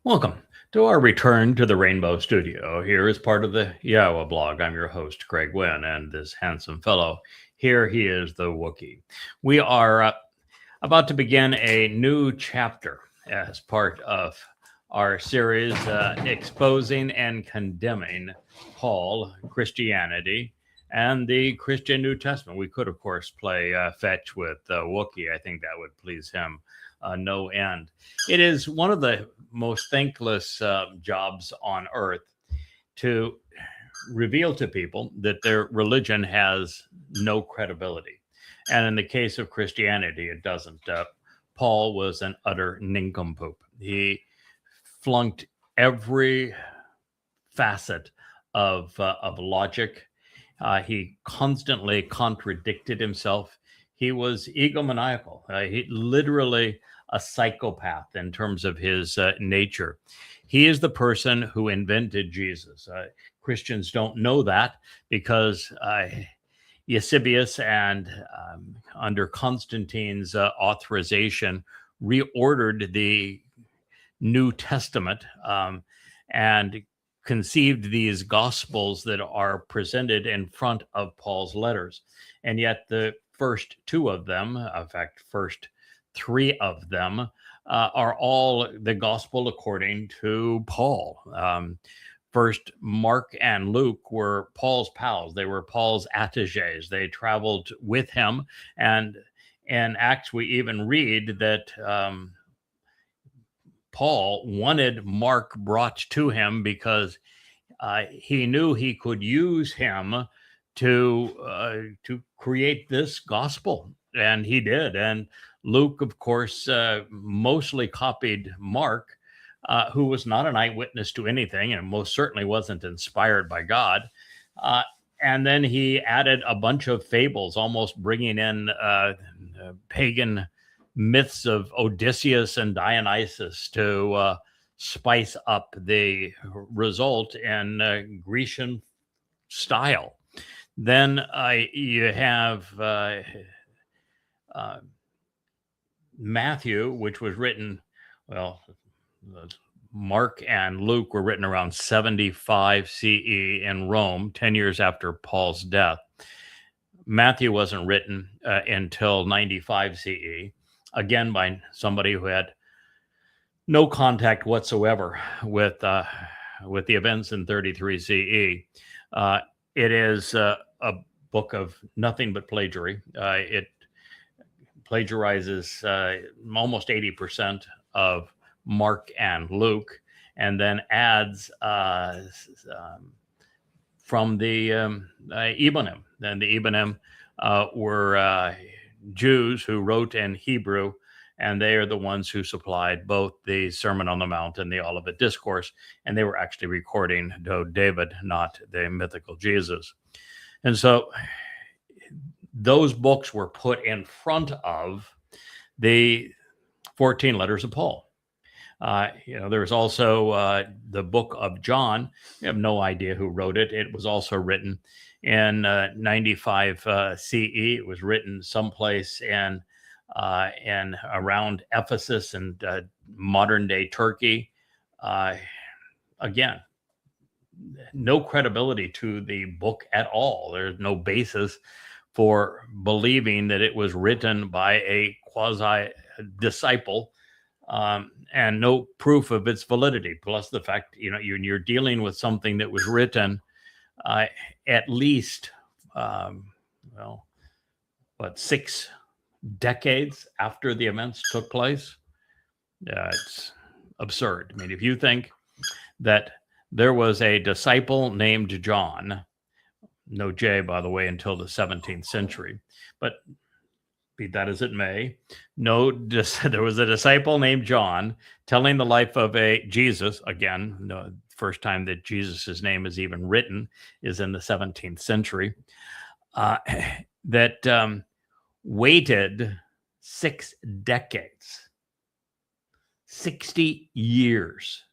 Welcome to our return to the Rainbow Studio. Here is part of the YAHOWAH blog. I'm your host, Craig Winn, and this handsome fellow, here he is, the Wookiee. We are about to begin a new chapter as part of our series exposing and condemning Paul, Christianity, and the Christian New Testament. We could, of course, play fetch with Wookiee. I think that would please him no end. It is one of the most thankless jobs on earth to reveal to people that their religion has no credibility. And in the case of Christianity, it doesn't. Paul was an utter nincompoop. He flunked every facet of logic. He constantly contradicted himself. He was egomaniacal. He literally a psychopath in terms of his nature. He is the person who invented Jesus. Christians don't know that because Eusebius and under Constantine's authorization reordered the New Testament and conceived these gospels that are presented in front of Paul's letters. And yet the first two of them, in fact, first three of them, are all the gospel according to Paul. First, Mark and Luke were Paul's pals. They were Paul's attachés. They traveled with him. And in Acts, we even read that Paul wanted Mark brought to him because he knew he could use him to create this gospel, and he did. And Luke, of course, mostly copied Mark, who was not an eyewitness to anything, and most certainly wasn't inspired by God. And then he added a bunch of fables, almost bringing in pagan myths of Odysseus and Dionysus to spice up the result in Grecian style. Then you have Matthew, which was written, well, Mark and Luke were written around 75 CE in Rome, 10 years after Paul's death. Matthew wasn't written until 95 CE, again by somebody who had no contact whatsoever with the events in 33 CE. It is a book of nothing but plagiarism. It plagiarizes almost 80% of Mark and Luke, and then adds from the Ebonim. And the Ebonim were Jews who wrote in Hebrew, and they are the ones who supplied both the Sermon on the Mount and the Olivet Discourse, and they were actually recording David, not the mythical Jesus. And so those books were put in front of the 14 letters of Paul. There's also the book of John. We have no idea who wrote it. It was also written in 95 CE. It was written someplace in around Ephesus and modern day Turkey. Again, no credibility to the book at all. There's no basis for believing that it was written by a quasi disciple, and no proof of its validity. Plus the fact, you're dealing with something that was written at least 6 decades after the events took place. It's absurd. I mean, if you think that there was a disciple named John, no J, by the way, until the 17th century, but be that as it may, there was a disciple named John telling the life of a Jesus. Again, the first time that Jesus's name is even written is in the 17th century, that waited 6 decades, 60 years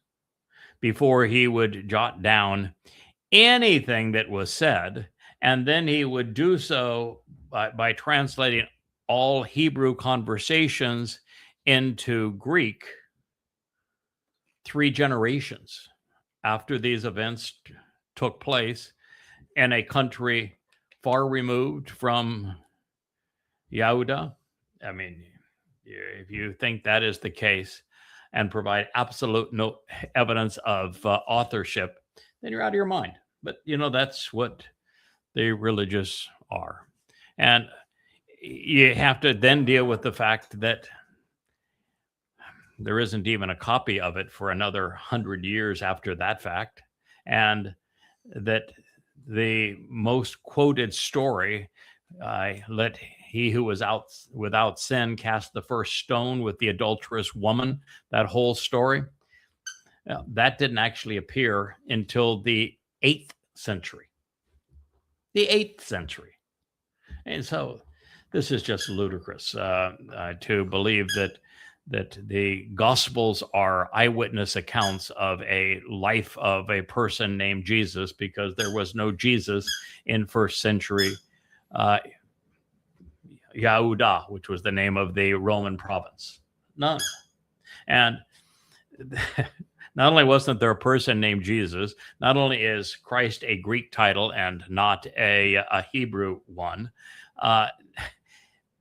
before he would jot down anything that was said, and then he would do so by translating all Hebrew conversations into Greek 3 generations after these events took place in a country far removed from Yehuda. I mean, if you think that is the case and provide absolute no evidence of authorship, then you're out of your mind. But, that's what the religious are. And you have to then deal with the fact that there isn't even a copy of it for another 100 years after that fact. And that the most quoted story, let he who was out without sin cast the first stone with the adulterous woman, that whole story, that didn't actually appear until the 8th century. The 8th century. And so this is just ludicrous to believe that the Gospels are eyewitness accounts of a life of a person named Jesus, because there was no Jesus in first century Yehuda, which was the name of the Roman province. None. And not only wasn't there a person named Jesus, not only is Christ a Greek title and not a Hebrew one,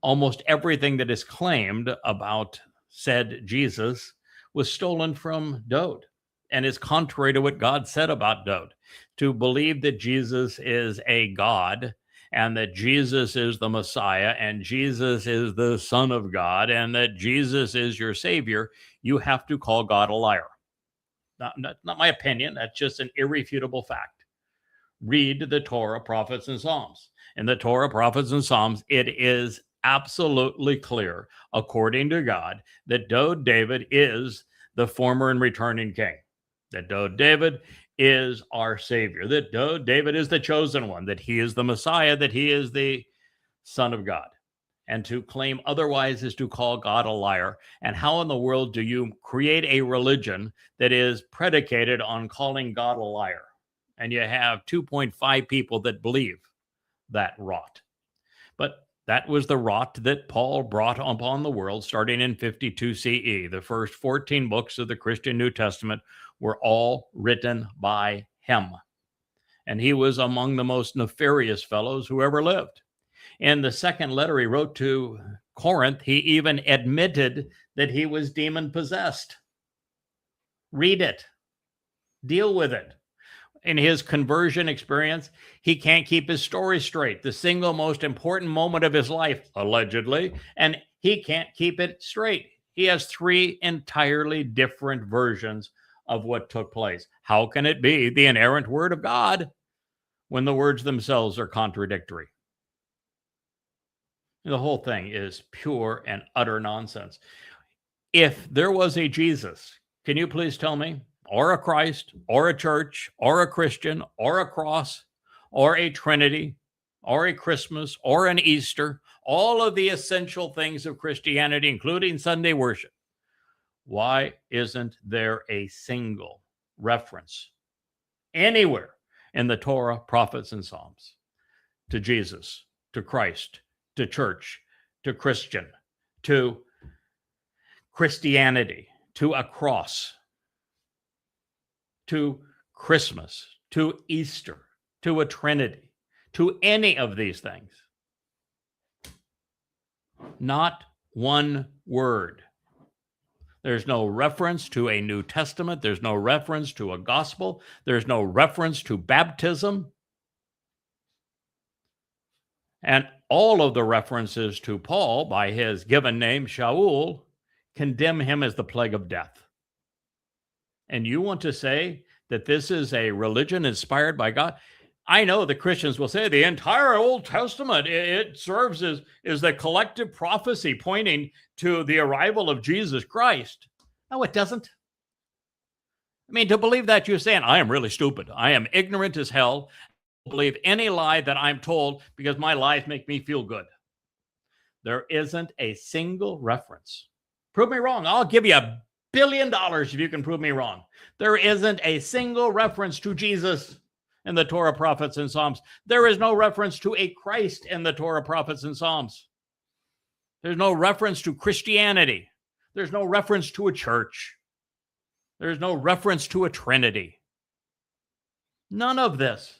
almost everything that is claimed about said Jesus was stolen from Dowd and is contrary to what God said about Dowd. To believe that Jesus is a God and that Jesus is the Messiah and Jesus is the Son of God and that Jesus is your Savior, you have to call God a liar. Not my opinion. That's just an irrefutable fact. Read the Torah, prophets, and Psalms. In the Torah, prophets, and Psalms, it is absolutely clear, according to God, that Dowd David is the former and returning king, that Dowd David is our Savior, that Dowd David is the chosen one, that he is the Messiah, that he is the Son of God. And to claim otherwise is to call God a liar. And how in the world do you create a religion that is predicated on calling God a liar? And you have 2.5 people that believe that rot. But that was the rot that Paul brought upon the world starting in 52 CE. The first 14 books of the Christian New Testament were all written by him. And he was among the most nefarious fellows who ever lived. In the second letter he wrote to Corinth, he even admitted that he was demon-possessed. Read it. Deal with it. In his conversion experience, he can't keep his story straight. The single most important moment of his life, allegedly, and he can't keep it straight. He has 3 entirely different versions of what took place. How can it be the inerrant word of God when the words themselves are contradictory? The whole thing is pure and utter nonsense. If there was a Jesus, can you please tell me, or a Christ, or a church, or a Christian, or a cross, or a Trinity, or a Christmas, or an Easter, all of the essential things of Christianity, including Sunday worship, why isn't there a single reference anywhere in the Torah, prophets, and Psalms to Jesus, to Christ, to church, to Christian, to Christianity, to a cross, to Christmas, to Easter, to a Trinity, to any of these things? Not one word. There's no reference to a New Testament. There's no reference to a gospel. There's no reference to baptism. And all of the references to Paul by his given name, Shaul, condemn him as the plague of death. And you want to say that this is a religion inspired by God? I know the Christians will say the entire Old Testament, it serves as the collective prophecy pointing to the arrival of Jesus Christ. No, it doesn't. I mean, to believe that, you're saying, I am really stupid. I am ignorant as hell. I don't believe any lie that I'm told because my lies make me feel good. There isn't a single reference. Prove me wrong. I'll give you $1 billion if you can prove me wrong. There isn't a single reference to Jesus in the Torah, prophets, and Psalms. There is no reference to a Christ in the Torah, prophets, and Psalms. There's no reference to Christianity. There's no reference to a church. There's no reference to a Trinity. None of this.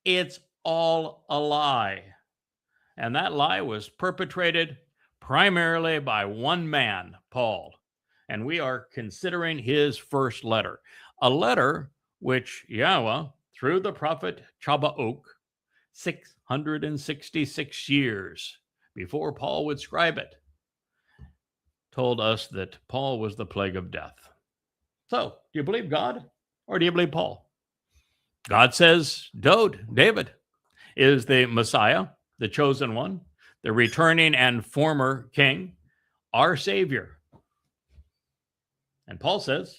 It's all a lie. And that lie was perpetrated primarily by one man, Paul. And we are considering his first letter, a letter which Yahweh, through the prophet Habakkuk, 666 years before Paul would scribe it, told us that Paul was the plague of death. So, do you believe God or do you believe Paul? God says Dowd, David, is the Messiah, the chosen one, the returning and former king, our Savior. And Paul says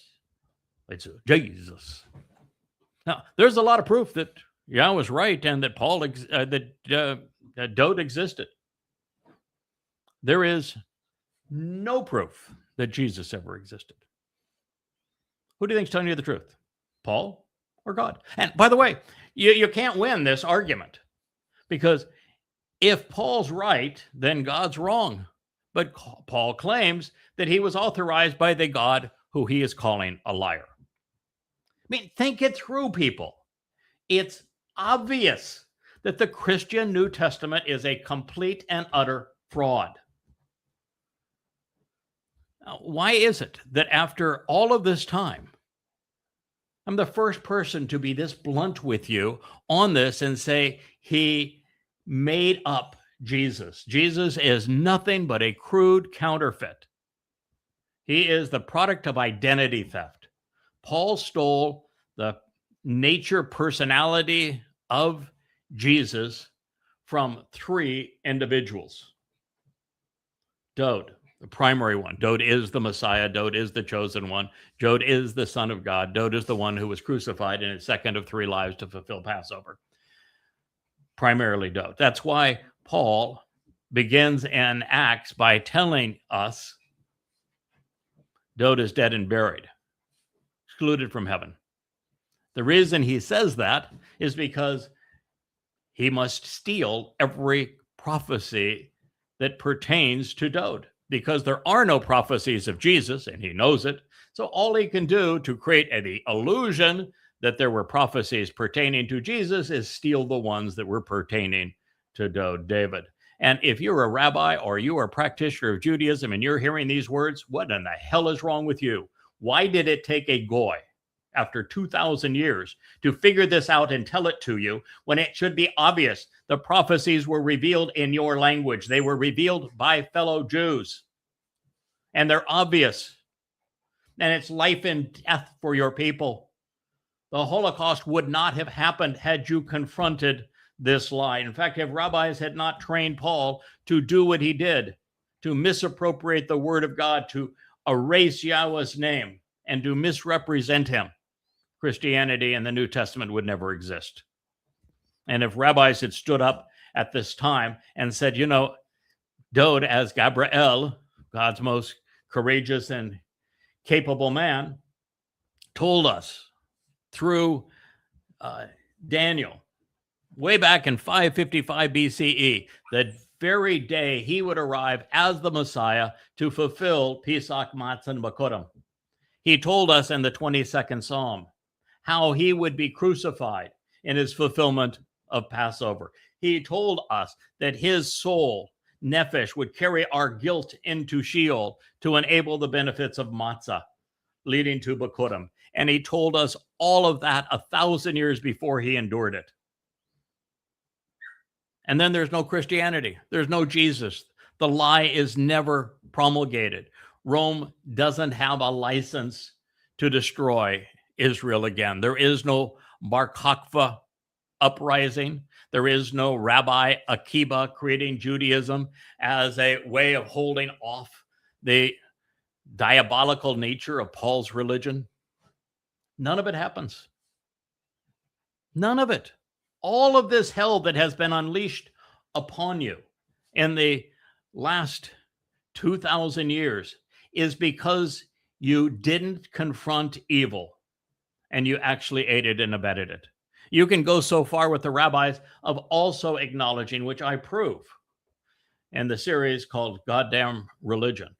it's Jesus. Now, there's a lot of proof that Yahweh was right and that that Dowd existed. There is no proof that Jesus ever existed. Who do you think is telling you the truth? Paul or God? And by the way, you can't win this argument, because if Paul's right, then God's wrong. But Paul claims that he was authorized by the God who he is calling a liar. I mean, think it through, people. It's obvious that the Christian New Testament is a complete and utter fraud. Now, why is it that after all of this time, I'm the first person to be this blunt with you on this and say he made up Jesus? Jesus is nothing but a crude counterfeit. He is the product of identity theft. Paul stole the nature, personality of Jesus from three individuals. Dowd, the primary one. Dowd is the Messiah. Dowd is the chosen one. Dowd is the Son of God. Dowd is the one who was crucified in his second of three lives to fulfill Passover. Primarily Dowd. That's why Paul begins in Acts by telling us Dowd is dead and buried, excluded from heaven. The reason he says that is because he must steal every prophecy that pertains to Dowd, because there are no prophecies of Jesus, and he knows it. So all he can do to create the illusion that there were prophecies pertaining to Jesus is steal the ones that were pertaining to Dowd, David. And if you're a rabbi or you are a practitioner of Judaism and you're hearing these words, what in the hell is wrong with you? Why did it take a goy after 2,000 years to figure this out and tell it to you when it should be obvious? The prophecies were revealed in your language. They were revealed by fellow Jews. And they're obvious. And it's life and death for your people. The Holocaust would not have happened had you confronted this lie. In fact, if rabbis had not trained Paul to do what he did, to misappropriate the word of God, to erase Yahweh's name, and to misrepresent him, Christianity and the New Testament would never exist. And if rabbis had stood up at this time and said, you know, Dowd, as Gabriel, God's most courageous and capable man, told us through Daniel, way back in 555 BCE, the very day he would arrive as the Messiah to fulfill Pesach, Matzah, and Bakurim. He told us in the 22nd Psalm how he would be crucified in his fulfillment of Passover. He told us that his soul, Nephesh, would carry our guilt into Sheol to enable the benefits of Matzah, leading to Bakurim. And he told us all of that 1,000 years before he endured it. And then there's no Christianity. There's no Jesus. The lie is never promulgated. Rome doesn't have a license to destroy Israel again. There is no Bar Kokhba uprising. There is no Rabbi Akiba creating Judaism as a way of holding off the diabolical nature of Paul's religion. None of it happens. None of it. All of this hell that has been unleashed upon you in the last 2,000 years is because you didn't confront evil and you actually aided and abetted it. You can go so far with the rabbis of also acknowledging, which I prove in the series called Goddamn Religion,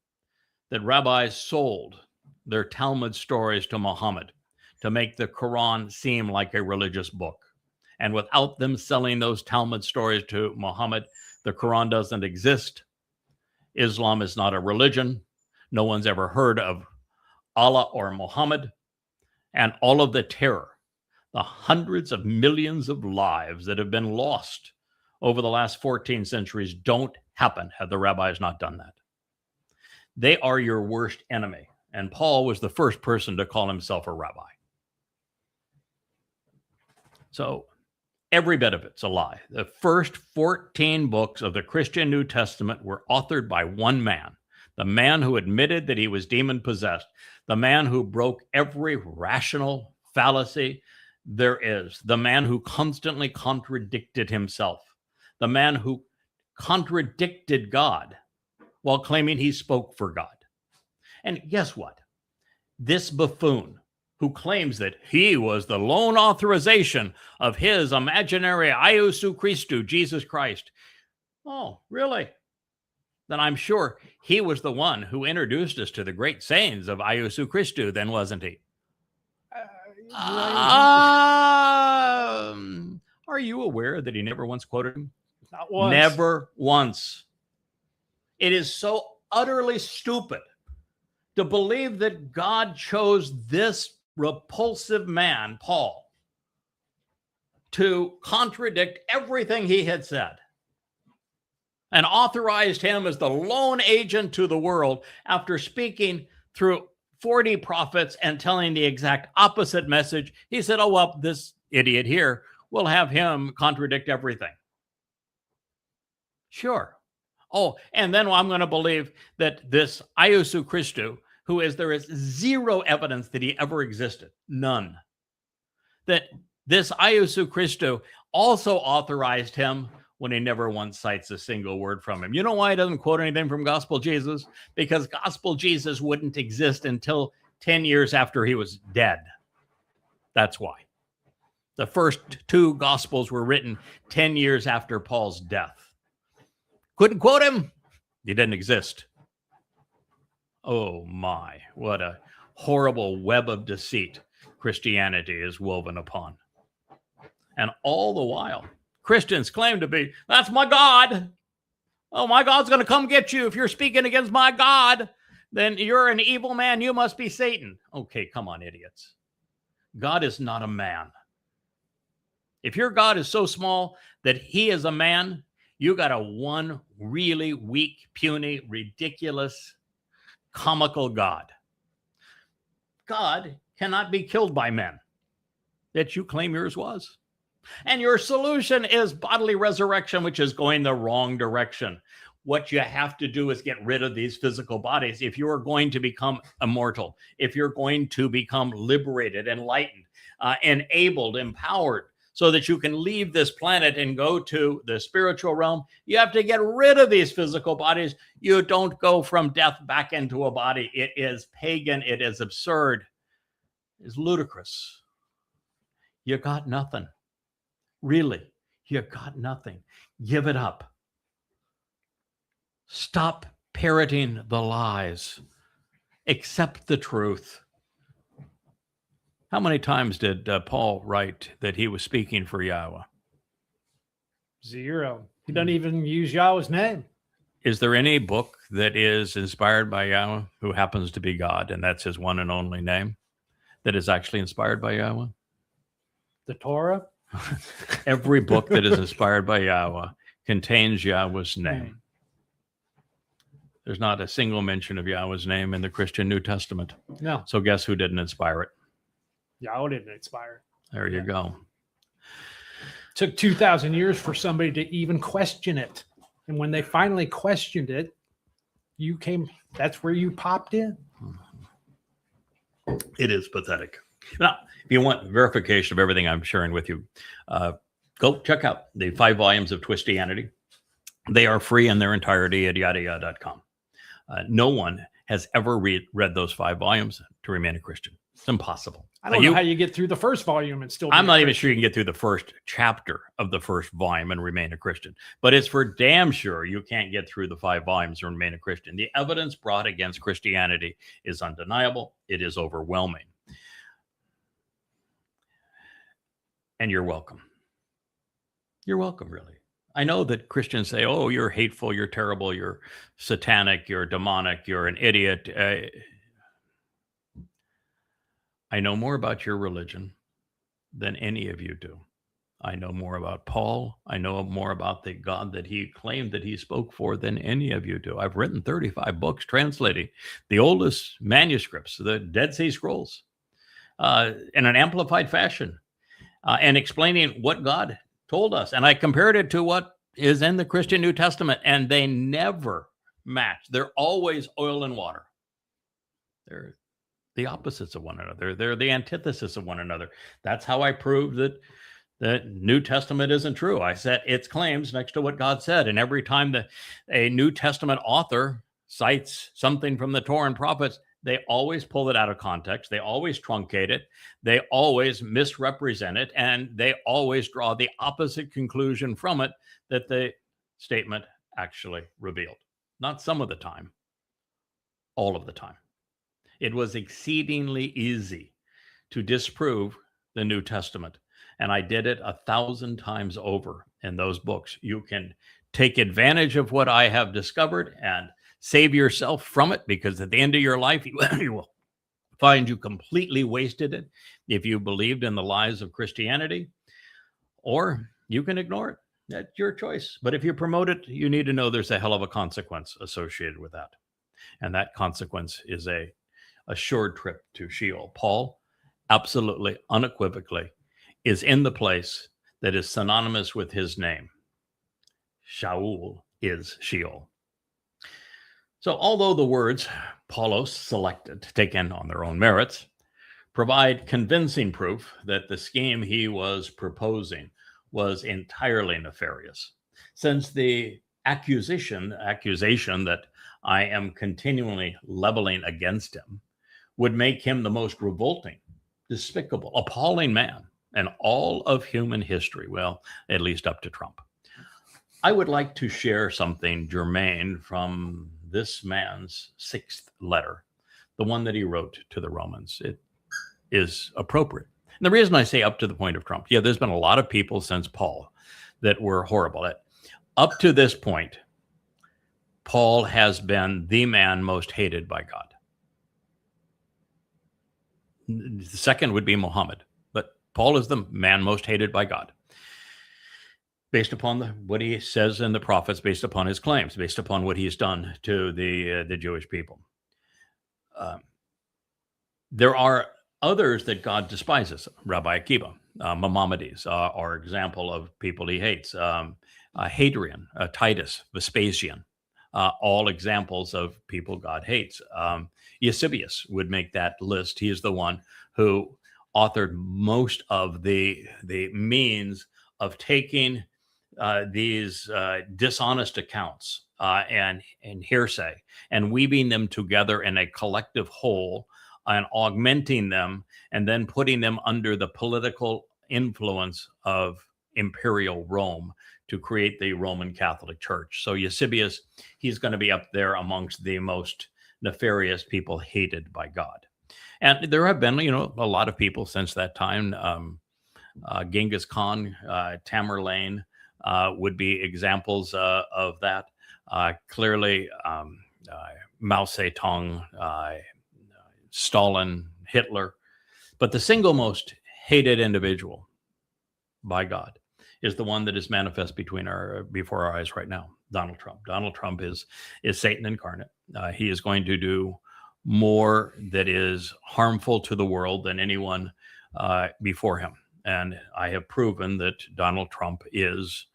that rabbis sold their Talmud stories to Muhammad to make the Quran seem like a religious book. And without them selling those Talmud stories to Muhammad, the Quran doesn't exist. Islam is not a religion. No one's ever heard of Allah or Muhammad. And all of the terror, the hundreds of millions of lives that have been lost over the last 14 centuries don't happen had the rabbis not done that. They are your worst enemy. And Paul was the first person to call himself a rabbi. So every bit of it's a lie. The first 14 books of the Christian New Testament were authored by one man, the man who admitted that he was demon-possessed, the man who broke every rational fallacy there is, the man who constantly contradicted himself, the man who contradicted God while claiming he spoke for God. And guess what? This buffoon who claims that he was the lone authorization of his imaginary Iousu Christou, Jesus Christ. Oh, really? Then I'm sure he was the one who introduced us to the great sayings of Iousu Christou, then, wasn't he? Are you aware that he never once quoted him? Not once. Never once. It is so utterly stupid to believe that God chose this repulsive man, Paul, to contradict everything he had said and authorized him as the lone agent to the world after speaking through 40 prophets and telling the exact opposite message. He said, oh, well, this idiot here will have him contradict everything. Sure. Oh, and then I'm going to believe that this Iousu Christou, there is zero evidence that he ever existed, none, that this Iousu Christou also authorized him when he never once cites a single word from him. You know why he doesn't quote anything from Gospel Jesus? Because Gospel Jesus wouldn't exist until 10 years after he was dead. That's why. The first two Gospels were written 10 years after Paul's death. Couldn't quote him. He didn't exist. Oh my, what a horrible web of deceit Christianity is woven upon. And all the while, Christians claim to be, that's my God. Oh, my God's going to come get you. If you're speaking against my God, then you're an evil man. You must be Satan. Okay, come on, idiots. God is not a man. If your God is so small that he is a man, you got one really weak, puny, ridiculous, comical God. God cannot be killed by men that you claim yours was. And your solution is bodily resurrection, which is going the wrong direction. What you have to do is get rid of these physical bodies. If you are going to become immortal, if you're going to become liberated, enlightened, enabled, empowered, so that you can leave this planet and go to the spiritual realm, you have to get rid of these physical bodies. You don't go from death back into a body. It is pagan. It is absurd. It's ludicrous. You got nothing. Really, you got nothing. Give it up. Stop parroting the lies. Accept the truth. How many times did Paul write that he was speaking for Yahweh? 0. He doesn't even use Yahweh's name. Is there any book that is inspired by Yahweh who happens to be God, and that's his one and only name, that is actually inspired by Yahweh? The Towrah? Every book that is inspired by Yahweh contains Yahweh's name. There's not a single mention of Yahweh's name in the Christian New Testament. No. So guess who didn't inspire it? Yahweh didn't inspire it. There you go. Took 2,000 years for somebody to even question it. And when they finally questioned it, that's where you popped in. It is pathetic. Now, if you want verification of everything I'm sharing with you, go check out the 5 volumes of Twistianity. They are free in their entirety at YAHOWAH.com. No one has ever read those 5 volumes to remain a Christian. It's impossible. I don't know how you get through the first volume and still. I'm not even sure you can get through the first chapter of the first volume and remain a Christian. But it's for damn sure you can't get through the 5 volumes and remain a Christian. The evidence brought against Christianity is undeniable. It is overwhelming. And you're welcome. You're welcome, really. I know that Christians say, oh, you're hateful, you're terrible, you're satanic, you're demonic, you're an idiot. I know more about your religion than any of you do. I know more about Paul. I know more about the God that he claimed that he spoke for than any of you do. I've written 35 books translating the oldest manuscripts, the Dead Sea Scrolls, in an amplified fashion, and explaining what God told us. And I compared it to what is in the Christian New Testament, and they never match. They're always oil and water. They're the opposites of one another. They're the antithesis of one another. That's how I proved that the New Testament isn't true. I set its claims next to what God said. And every time that a New Testament author cites something from the Torah and prophets, they always pull it out of context. They always truncate it. They always misrepresent it. And they always draw the opposite conclusion from it that the statement actually revealed. Not some of the time, all of the time. It was exceedingly easy to disprove the New Testament. And I did it 1,000 times over in those books. You can take advantage of what I have discovered and save yourself from it, because at the end of your life, you will find you completely wasted it if you believed in the lies of Christianity, or you can ignore it. That's your choice. But if you promote it, you need to know there's a hell of a consequence associated with that. And that consequence is a assured trip to Sheol. Paul, absolutely, unequivocally, is in the place that is synonymous with his name. Shaul is Sheol. So although the words Paulos selected, taken on their own merits, provide convincing proof that the scheme he was proposing was entirely nefarious, since the accusation that I am continually leveling against him would make him the most revolting, despicable, appalling man in all of human history, well, at least up to Trump. I would like to share something germane from this man's 6th letter, the one that he wrote to the Romans. It is appropriate. And the reason I say up to the point of Trump, there's been a lot of people since Paul that were horrible. Up to this point, Paul has been the man most hated by God. The second would be Muhammad, but Paul is the man most hated by God, based upon what he says in the prophets, based upon his claims, based upon what he's done to the Jewish people. There are others that God despises. Rabbi Akiva, Maimonides are example of people he hates. Hadrian, Titus, Vespasian, all examples of people God hates. Eusebius would make that list. He is the one who authored most of the means of taking these dishonest accounts and hearsay and weaving them together in a collective whole and augmenting them and then putting them under the political influence of imperial Rome to create the Roman Catholic Church. So Eusebius, he's going to be up there amongst the most nefarious people hated by God. And there have been, a lot of people since that time. Genghis Khan, Tamerlane would be examples of that. Clearly, Mao Zedong, Stalin, Hitler. But the single most hated individual by God is the one that is manifest before our eyes right now, Donald Trump. Donald Trump is Satan incarnate. He is going to do more that is harmful to the world than anyone before him. And I have proven that Donald Trump is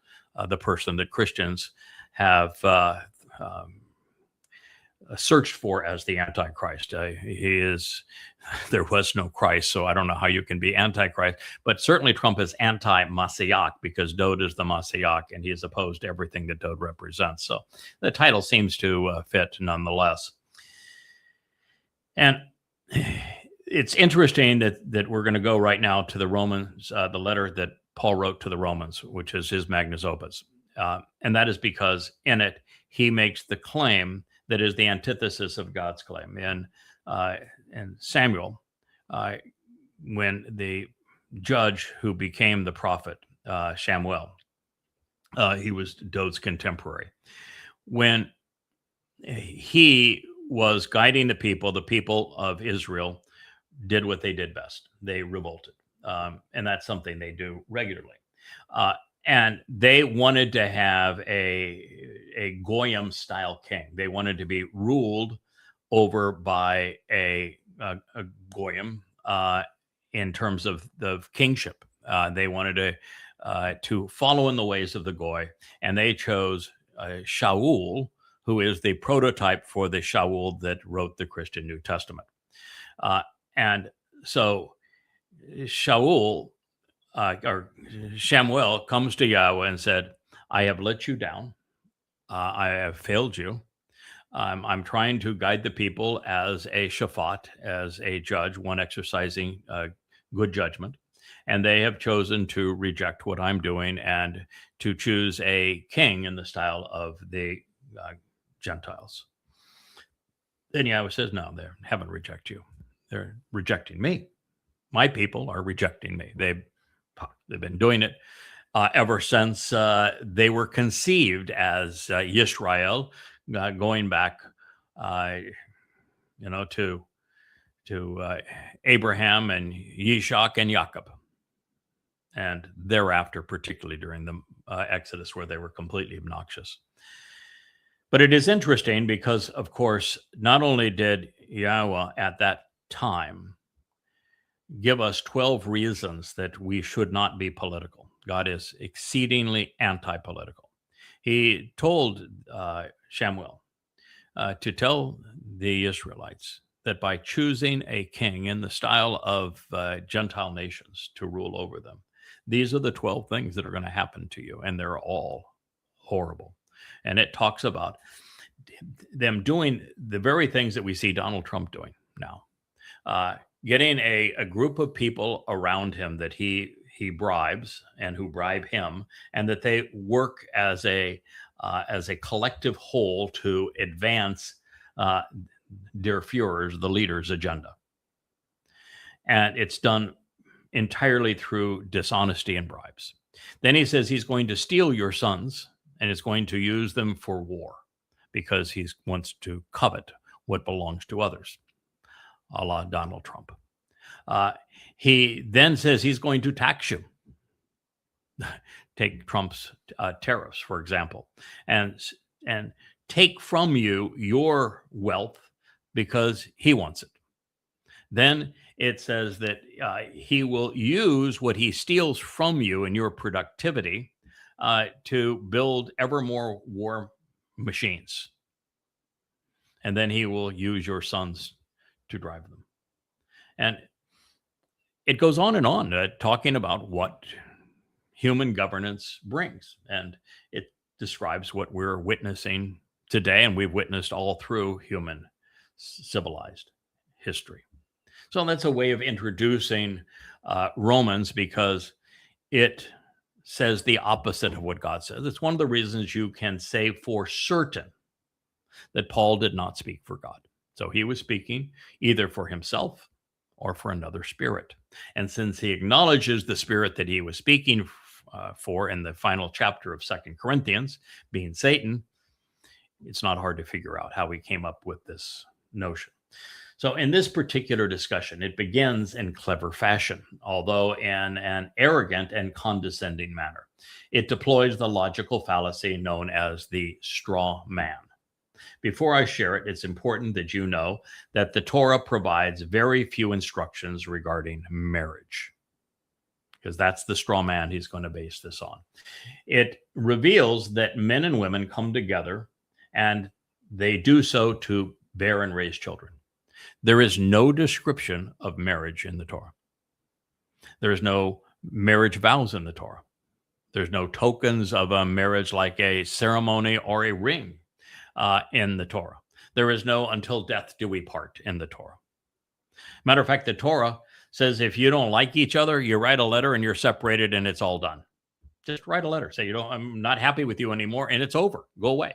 the person that Christians have searched for as the Antichrist. There was no Christ, so I don't know how you can be Antichrist, but certainly Trump is anti-Messiah because Dowd is the Messiah and he is opposed to everything that Dowd represents. So the title seems to fit nonetheless. And it's interesting that we're going to go right now to the Romans, the letter that Paul wrote to the Romans, which is his magnus opus. And that is because in it, he makes the claim that is the antithesis of God's claim. And Samuel, when the judge who became the prophet, Shamuel, he was Dowd's contemporary. When he was guiding the people of Israel did what they did best. They revolted. And that's something they do regularly. And they wanted to have a Goyim style king. They wanted to be ruled over by a Goyim in terms of the kingship. They wanted to follow in the ways of the Goy, and they chose Shaul, who is the prototype for the Shaul that wrote the Christian New Testament. And so Shaul, or Shamuel, comes to Yahweh and said, I have let you down. I have failed you. I'm trying to guide the people as a shaphat, as a judge, one exercising good judgment. And they have chosen to reject what I'm doing and to choose a king in the style of the Gentiles. Then Yahweh says, no, they haven't rejected you. They're rejecting me. My people are rejecting me. They've been doing it ever since they were conceived as Yisrael, going back, to Abraham and Yishak and Jacob, and thereafter, particularly during the Exodus, where they were completely obnoxious. But it is interesting because, of course, not only did Yahweh at that time give us 12 reasons that we should not be political. God is exceedingly anti-political. He told Shamuel to tell the Israelites that by choosing a king in the style of Gentile nations to rule over them, these are the 12 things that are going to happen to you, and they're all horrible. And it talks about them doing the very things that we see Donald Trump doing now. Getting a group of people around him that he bribes and who bribe him, and that they work as a collective whole to advance Der Fuhrer's, the leader's agenda. And it's done entirely through dishonesty and bribes. Then he says he's going to steal your sons and is going to use them for war because he wants to covet what belongs to others, a la Donald Trump. He then says he's going to tax you. Take Trump's tariffs, for example, and take from you your wealth because he wants it. Then it says that he will use what he steals from you and your productivity to build ever more war machines. And then he will use your sons to drive them. And it goes on, talking about what human governance brings. And it describes what we're witnessing today, and we've witnessed all through human civilized history. So that's a way of introducing Romans, because it says the opposite of what God says. It's one of the reasons you can say for certain that Paul did not speak for God. So he was speaking either for himself or for another spirit. And since he acknowledges the spirit that he was speaking for in the final chapter of 2 Corinthians, being Satan, it's not hard to figure out how he came up with this notion. So in this particular discussion, it begins in clever fashion, although in an arrogant and condescending manner. It deploys the logical fallacy known as the straw man. Before I share it, it's important that you know that the Torah provides very few instructions regarding marriage, because that's the straw man he's going to base this on. It reveals that men and women come together and they do so to bear and raise children. There is no description of marriage in the Torah. There is no marriage vows in the Torah. There's no tokens of a marriage like a ceremony or a ring in the Torah. There is no until death do we part in the Torah. Matter of fact, the Torah says if you don't like each other, you write a letter and you're separated and it's all done. Just write a letter. Say, I'm not happy with you anymore, and it's over. Go away.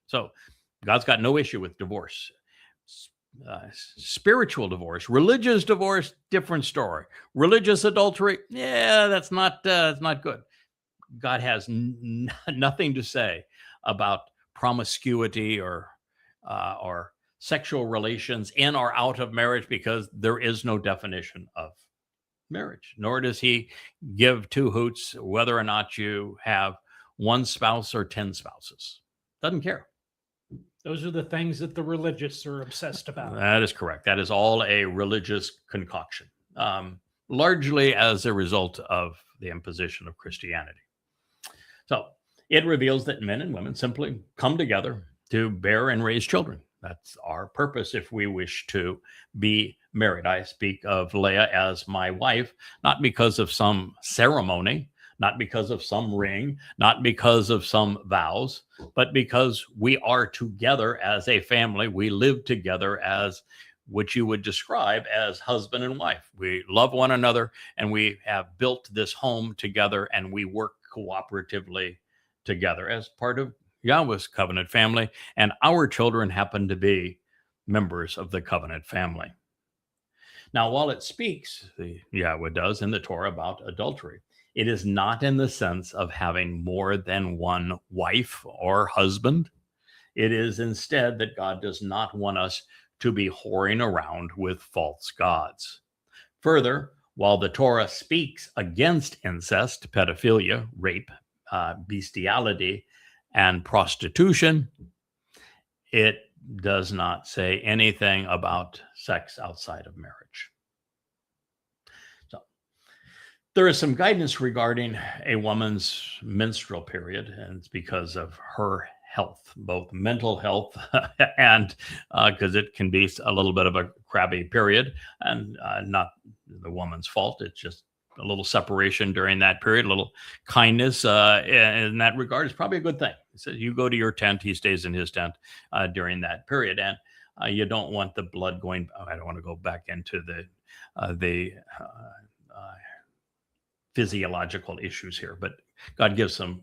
So God's got no issue with divorce. Spiritual divorce, religious divorce, different story. Religious adultery, that's not good. God has nothing to say about promiscuity or sexual relations in or out of marriage, because there is no definition of marriage, nor does he give two hoots whether or not you have one spouse or 10 spouses. Doesn't care. Those are the things that the religious are obsessed about. That is correct. That is all a religious concoction, largely as a result of the imposition of Christianity. So it reveals that men and women simply come together to bear and raise children. That's our purpose if we wish to be married. I speak of Leah as my wife, not because of some ceremony, not because of some ring, not because of some vows, but because we are together as a family. We live together as what you would describe as husband and wife. We love one another, and we have built this home together, and we work cooperatively together as part of Yahweh's covenant family, and our children happen to be members of the covenant family. Now, while it speaks, Yahweh does in the Torah, about adultery, it is not in the sense of having more than one wife or husband. It is instead that God does not want us to be whoring around with false gods. Further, while the Torah speaks against incest, pedophilia, rape, bestiality, and prostitution, it does not say anything about sex outside of marriage. So there is some guidance regarding a woman's menstrual period, and it's because of her health, both mental health and because it can be a little bit of a crabby period, and not the woman's fault. It's just a little separation during that period, a little kindness in that regard is probably a good thing. He says, you go to your tent, he stays in his tent during that period. And you don't want the blood going. I don't want to go back into the physiological issues here, but God gives some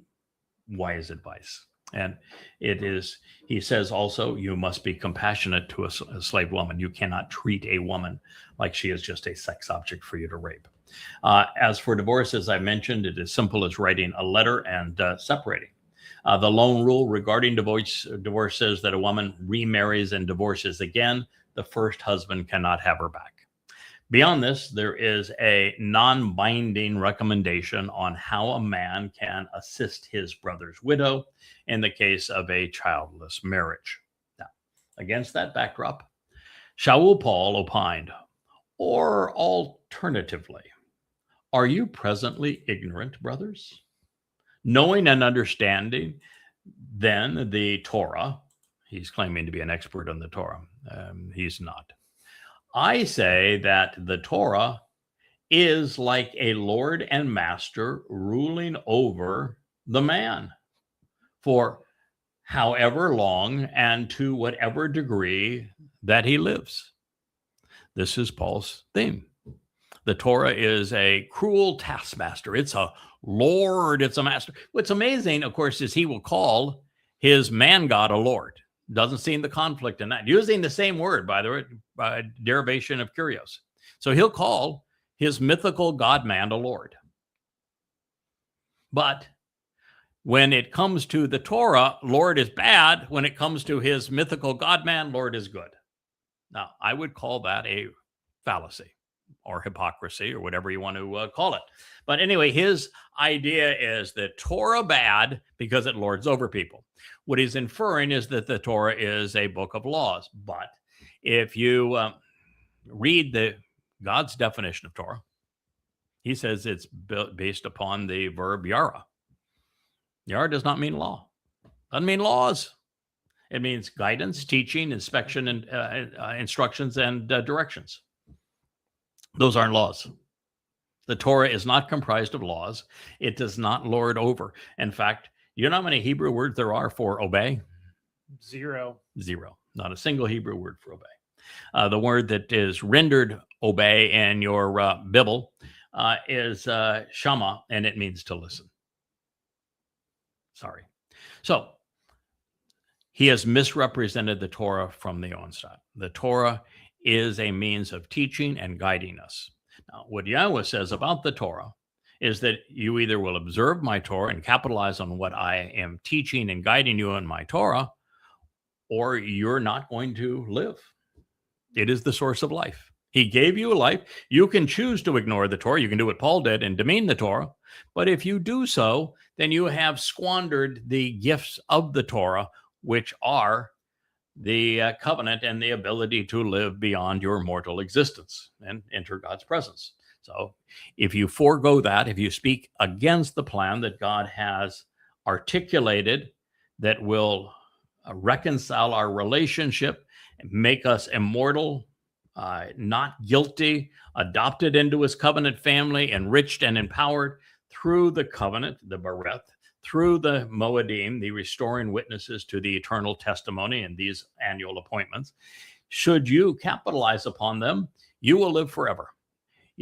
wise advice. And it is, he says also, you must be compassionate to a slave woman. You cannot treat a woman like she is just a sex object for you to rape. As for divorce, as I mentioned, it is simple as writing a letter and separating. The lone rule regarding divorce says that a woman remarries and divorces again, the first husband cannot have her back. Beyond this, there is a non-binding recommendation on how a man can assist his brother's widow in the case of a childless marriage. Now, against that backdrop, Shaul Paul opined, or alternatively, are you presently ignorant, brothers? Knowing and understanding then the Torah, he's claiming to be an expert on the Torah. He's not. I say that the Torah is like a lord and master ruling over the man for however long and to whatever degree that he lives. This is Paul's theme. The Torah is a cruel taskmaster. It's a lord, it's a master. What's amazing, of course, is he will call his man god a lord. Doesn't seem the conflict in that. Using the same word, by the way, by derivation of kurios. So he'll call his mythical God-man a lord. But when it comes to the Torah, Lord is bad. When it comes to his mythical God-man, Lord is good. Now, I would call that a fallacy or hypocrisy or whatever you want to call it. But anyway, his idea is that Torah bad because it lords over people. What he's inferring is that the Torah is a book of laws. But if you read God's definition of Torah, he says it's based upon the verb yara. Yara does not mean law. Doesn't mean laws. It means guidance, teaching, inspection, and instructions and directions. Those aren't laws. The Torah is not comprised of laws. It does not lord over. In fact, you know how many Hebrew words there are for obey? Zero. Not a single Hebrew word for obey. The word that is rendered obey in your Bible is shama, and it means to listen. Sorry. So he has misrepresented the Torah from the onset. The Torah is a means of teaching and guiding us. Now, what Yahweh says about the Torah is that you either will observe my Torah and capitalize on what I am teaching and guiding you in my Torah, or you're not going to live. It is the source of life. He gave you a life. You can choose to ignore the Torah. You can do what Paul did and demean the Torah. But if you do so, then you have squandered the gifts of the Torah, which are the covenant and the ability to live beyond your mortal existence and enter God's presence. So if you forego that, if you speak against the plan that God has articulated that will reconcile our relationship, make us immortal, not guilty, adopted into his covenant family, enriched and empowered through the covenant, the Bereth, through the Moedim, the restoring witnesses to the eternal testimony and these annual appointments, should you capitalize upon them, you will live forever.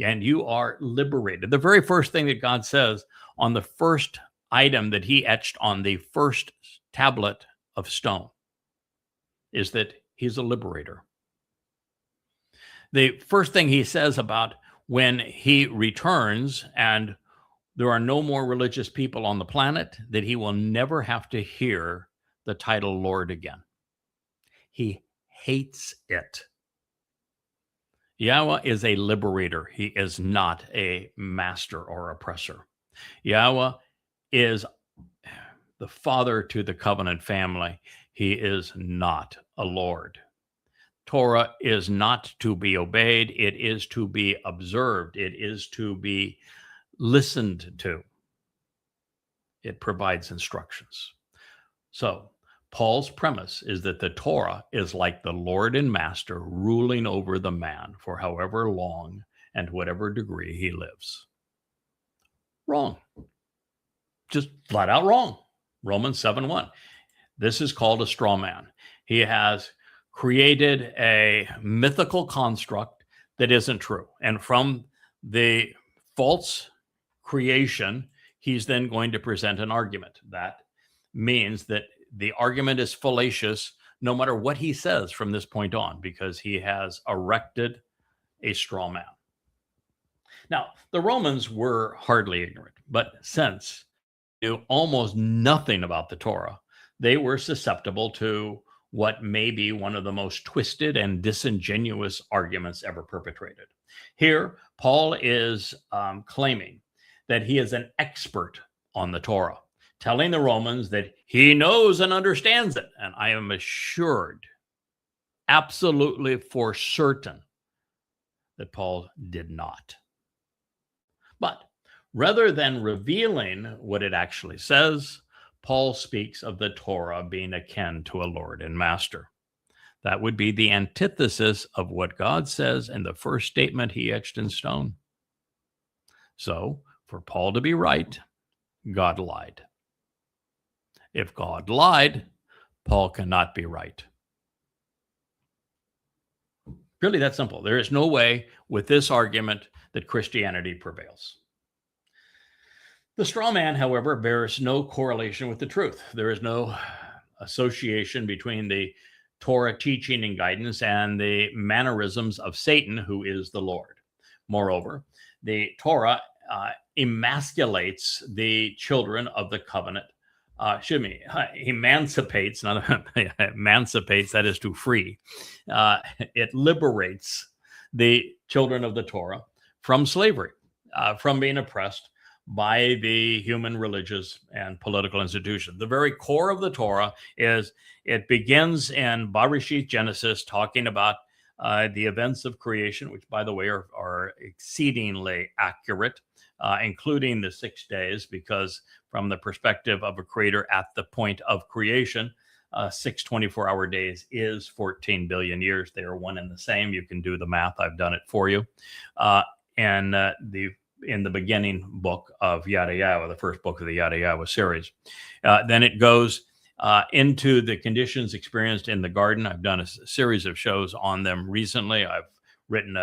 And you are liberated. The very first thing that God says on the first item that he etched on the first tablet of stone is that he's a liberator. The first thing he says about when he returns and there are no more religious people on the planet, that he will never have to hear the title Lord again. He hates it. Yahweh is a liberator. He is not a master or oppressor. Yahweh is the father to the covenant family. He is not a Lord. Torah is not to be obeyed. It is to be observed. It is to be listened to. It provides instructions. So Paul's premise is that the Torah is like the Lord and Master ruling over the man for however long and whatever degree he lives. Wrong. Just flat out wrong. Romans 7:1. This is called a straw man. He has created a mythical construct that isn't true. And from the false creation, he's then going to present an argument. That means that the argument is fallacious no matter what he says from this point on, because he has erected a straw man. Now, the Romans were hardly ignorant, but since they knew almost nothing about the Torah, they were susceptible to what may be one of the most twisted and disingenuous arguments ever perpetrated. Here, Paul is claiming that he is an expert on the Torah, telling the Romans that he knows and understands it. And I am assured, absolutely for certain, that Paul did not. But rather than revealing what it actually says, Paul speaks of the Torah being akin to a Lord and Master. That would be the antithesis of what God says in the first statement he etched in stone. So, for Paul to be right, God lied. If God lied, Paul cannot be right. Really that simple. There is no way with this argument that Christianity prevails. The straw man, however, bears no correlation with the truth. There is no association between the Torah teaching and guidance and the mannerisms of Satan, who is the Lord. Moreover, the Torah emasculates the children of the covenant. Emancipates, not emancipates, that is to free. It liberates the children of the Torah from slavery, from being oppressed by the human religious and political institution. The very core of the Torah is, it begins in Bereshit, Genesis, talking about the events of creation, which, by the way, are exceedingly accurate, including the 6 days, because from the perspective of a creator at the point of creation, 6 24-hour days is 14 billion years. They are one and the same. You can do the math. I've done it for you. In the beginning book of YAHOWAH, the first book of the YAHOWAH series. Then it goes into the conditions experienced in the garden. I've done a series of shows on them recently. I've written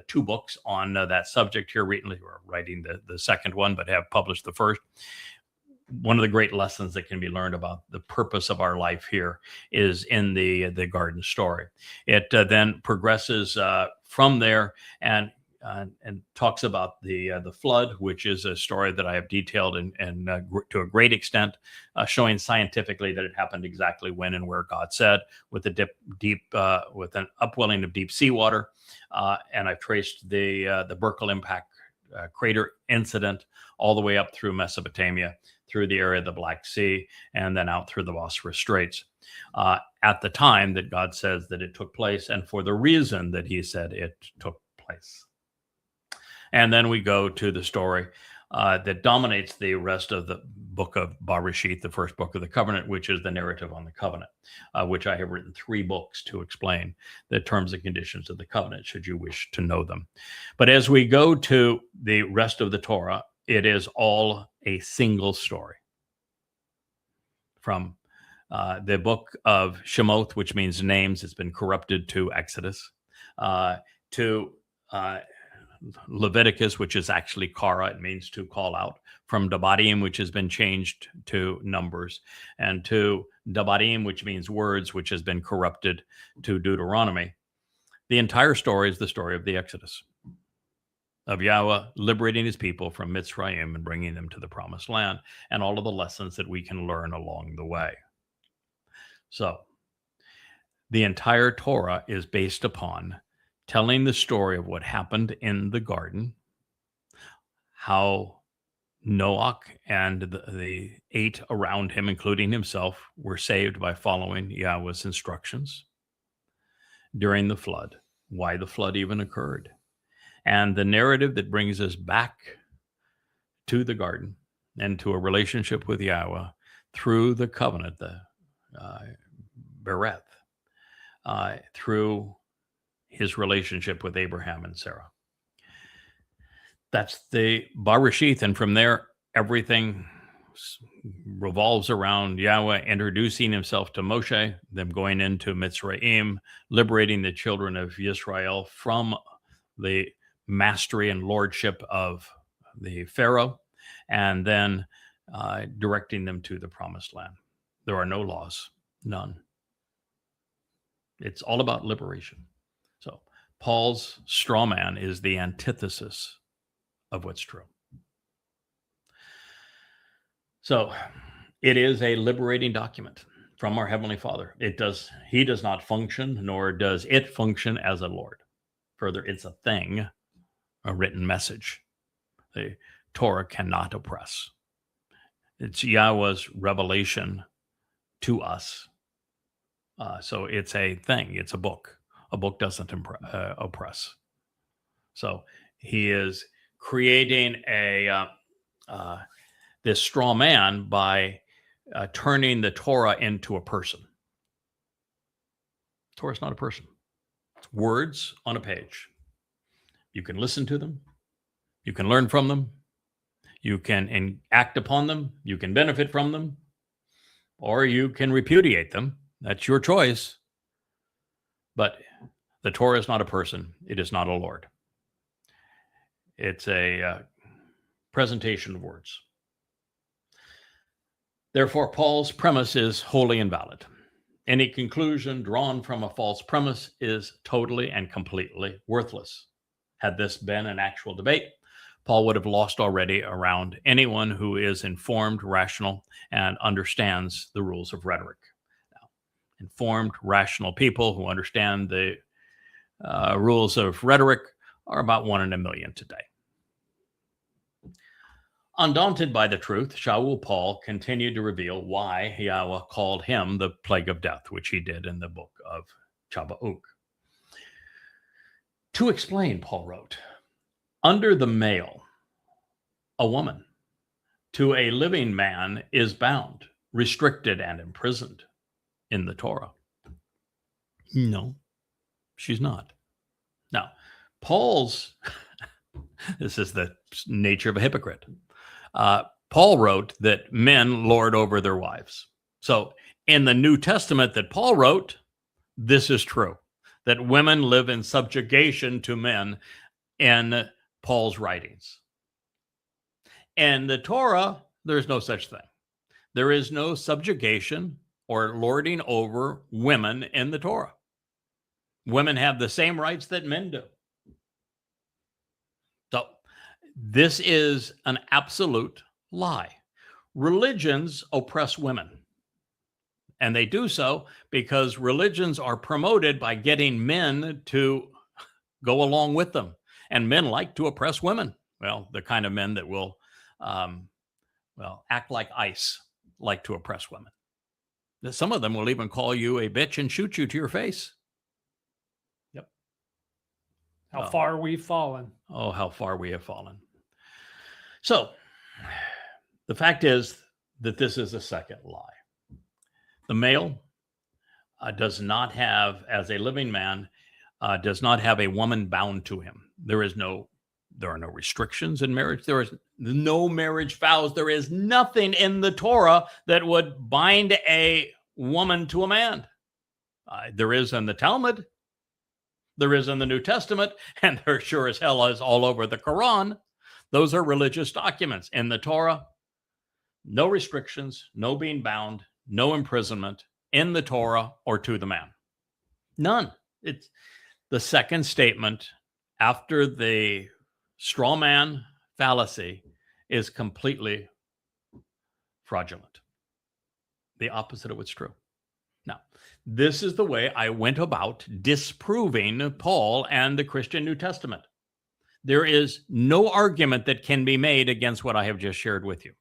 2 books on that subject here recently. We're writing the second one, but have published the first. One of the great lessons that can be learned about the purpose of our life here is in the garden story. It then progresses from there and talks about the flood, which is a story that I have detailed and to a great extent, showing scientifically that it happened exactly when and where God said, with a with an upwelling of deep seawater, and I've traced the Burkle impact crater incident all the way up through Mesopotamia, through the area of the Black Sea, and then out through the Bosphorus Straits, at the time that God says that it took place, and for the reason that he said it took place. And then we go to the story that dominates the rest of the book of Bereshit, the first book of the covenant, which is the narrative on the covenant, which I have written 3 books to explain the terms and conditions of the covenant, should you wish to know them. But as we go to the rest of the Torah, it is all a single story. From the book of Shemot, which means names, it's been corrupted to Exodus, to Leviticus, which is actually Kara, it means to call out, from Debatim, which has been changed to Numbers, and to Debatim, which means words, which has been corrupted to Deuteronomy. The entire story is the story of the Exodus, of Yahweh liberating his people from Mitzrayim and bringing them to the promised land, and all of the lessons that we can learn along the way. So the entire Torah is based upon telling the story of what happened in the garden, how Noach and the 8 around him, including himself, were saved by following Yahweh's instructions during the flood, why the flood even occurred, and the narrative that brings us back to the garden and to a relationship with Yahweh through the covenant, the Bereth, through his relationship with Abraham and Sarah. That's the Bereshit, and from there, everything revolves around Yahweh introducing himself to Moshe, them going into Mitzrayim, liberating the children of Israel from the mastery and lordship of the Pharaoh, and then directing them to the promised land. There are no laws, none. It's all about liberation. So Paul's straw man is the antithesis of what's true. So it is a liberating document from our Heavenly Father. He does not function, nor does it function as a Lord. Further, it's a thing, a written message. The Torah cannot oppress. It's Yahweh's revelation to us. So it's a thing. It's a book. A book doesn't oppress. So he is creating this straw man by turning the Torah into a person. Torah is not a person. It's words on a page. You can listen to them. You can learn from them. You can act upon them. You can benefit from them. Or you can repudiate them. That's your choice. But the Torah is not a person. It is not a Lord. It's a presentation of words. Therefore, Paul's premise is wholly invalid. Any conclusion drawn from a false premise is totally and completely worthless. Had this been an actual debate, Paul would have lost already around anyone who is informed, rational, and understands the rules of rhetoric. Now, informed, rational people who understand the rules of rhetoric are about 1 in a million today. Undaunted by the truth, Shaul Paul continued to reveal why Yahweh called him the plague of death, which he did in the book of Habakkuk. To explain, Paul wrote, under the male, a woman, to a living man is bound, restricted, and imprisoned in the Torah. No, she's not. Now, Paul's, this is the nature of a hypocrite. Paul wrote that men lord over their wives. So in the New Testament that Paul wrote, this is true, that women live in subjugation to men in Paul's writings. In the Torah, there's no such thing. There is no subjugation or lording over women in the Torah. Women have the same rights that men do. So this is an absolute lie. Religions oppress women. And they do so because religions are promoted by getting men to go along with them. And men like to oppress women. Well, the kind of men that will, act like ice, like to oppress women. Some of them will even call you a bitch and shoot you to your face. Yep. How far we've fallen. Oh, how far we have fallen. So the fact is that this is a second lie. The male does not have, as a living man, does not have a woman bound to him. There are no restrictions in marriage. There is no marriage vows. There is nothing in the Torah that would bind a woman to a man. There is in the Talmud. There is in the New Testament, and there sure as hell is all over the Quran. Those are religious documents. In the Torah, no restrictions, no being bound, no imprisonment in the Torah or to the man. None. It's the second statement after the straw man fallacy is completely fraudulent. The opposite of what's true. Now, this is the way I went about disproving Paul and the Christian New Testament. There is no argument that can be made against what I have just shared with you,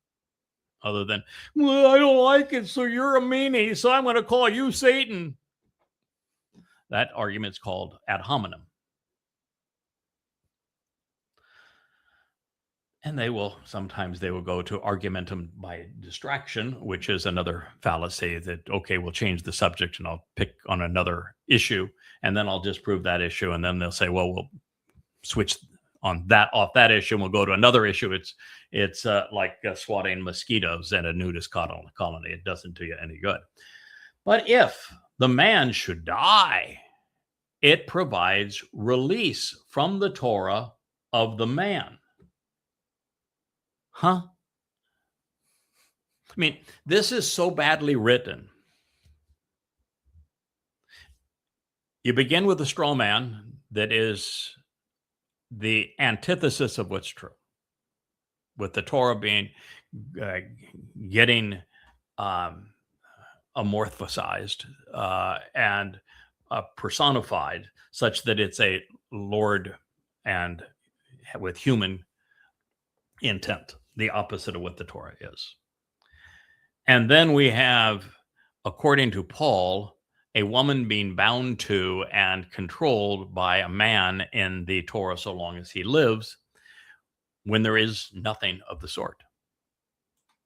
other than, well, I don't like it, so you're a meanie, so I'm going to call you Satan. That argument's called ad hominem. And sometimes they will go to argumentum by distraction, which is another fallacy that, okay, we'll change the subject and I'll pick on another issue and then I'll disprove that issue. And then they'll say, well, we'll switch off that issue and we'll go to another issue. It's like swatting mosquitoes in a nudist colony. It doesn't do you any good. But if the man should die, it provides release from the Torah of the man. Huh? I mean, this is so badly written. You begin with a straw man that is the antithesis of what's true, with the Torah being getting amorphosized and personified, such that it's a Lord and with human intent, the opposite of what the Torah is. And then we have, according to Paul, a woman being bound to and controlled by a man in the Torah so long as he lives, when there is nothing of the sort.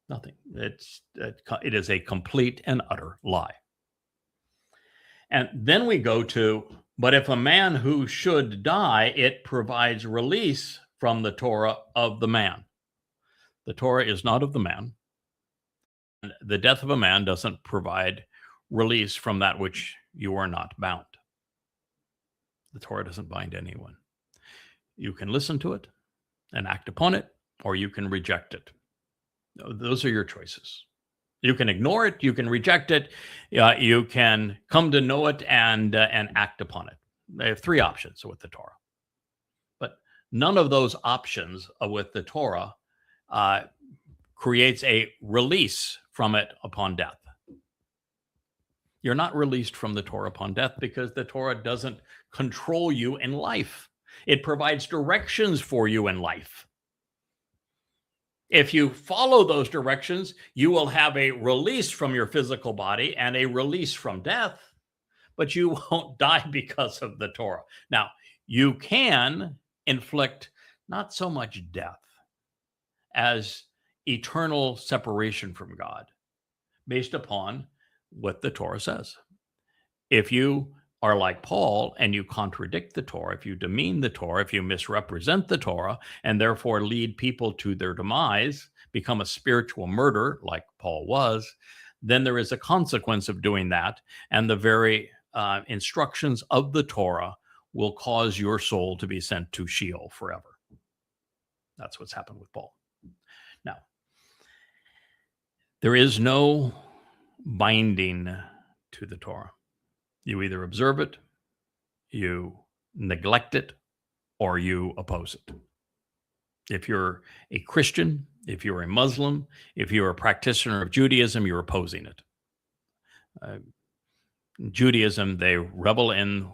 Nothing. It is a complete and utter lie. And then we go to, but if a man who should die, it provides release from the Torah of the man. The Torah is not of the man. And the death of a man doesn't provide release from that which you are not bound. The Torah doesn't bind anyone. You can listen to it and act upon it, or you can reject it. Those are your choices. You can ignore it, you can reject it, you can come to know it and act upon it. They have three options with the Torah. But none of those options with the Torah creates a release from it upon death. You're not released from the Torah upon death because the Torah doesn't control you in life. It provides directions for you in life. If you follow those directions, you will have a release from your physical body and a release from death, but you won't die because of the Torah. Now, you can inflict not so much death as eternal separation from God based upon what the Torah says. If you are like Paul and you contradict the Torah, if you demean the Torah, if you misrepresent the Torah and therefore lead people to their demise, become a spiritual murderer like Paul was, then there is a consequence of doing that. And the very instructions of the Torah will cause your soul to be sent to Sheol forever. That's what's happened with Paul. Now, there is no binding to the Torah. You either observe it, you neglect it, or you oppose it. If you're a Christian, if you're a Muslim, if you're a practitioner of Judaism, you're opposing it. In Judaism, they revel in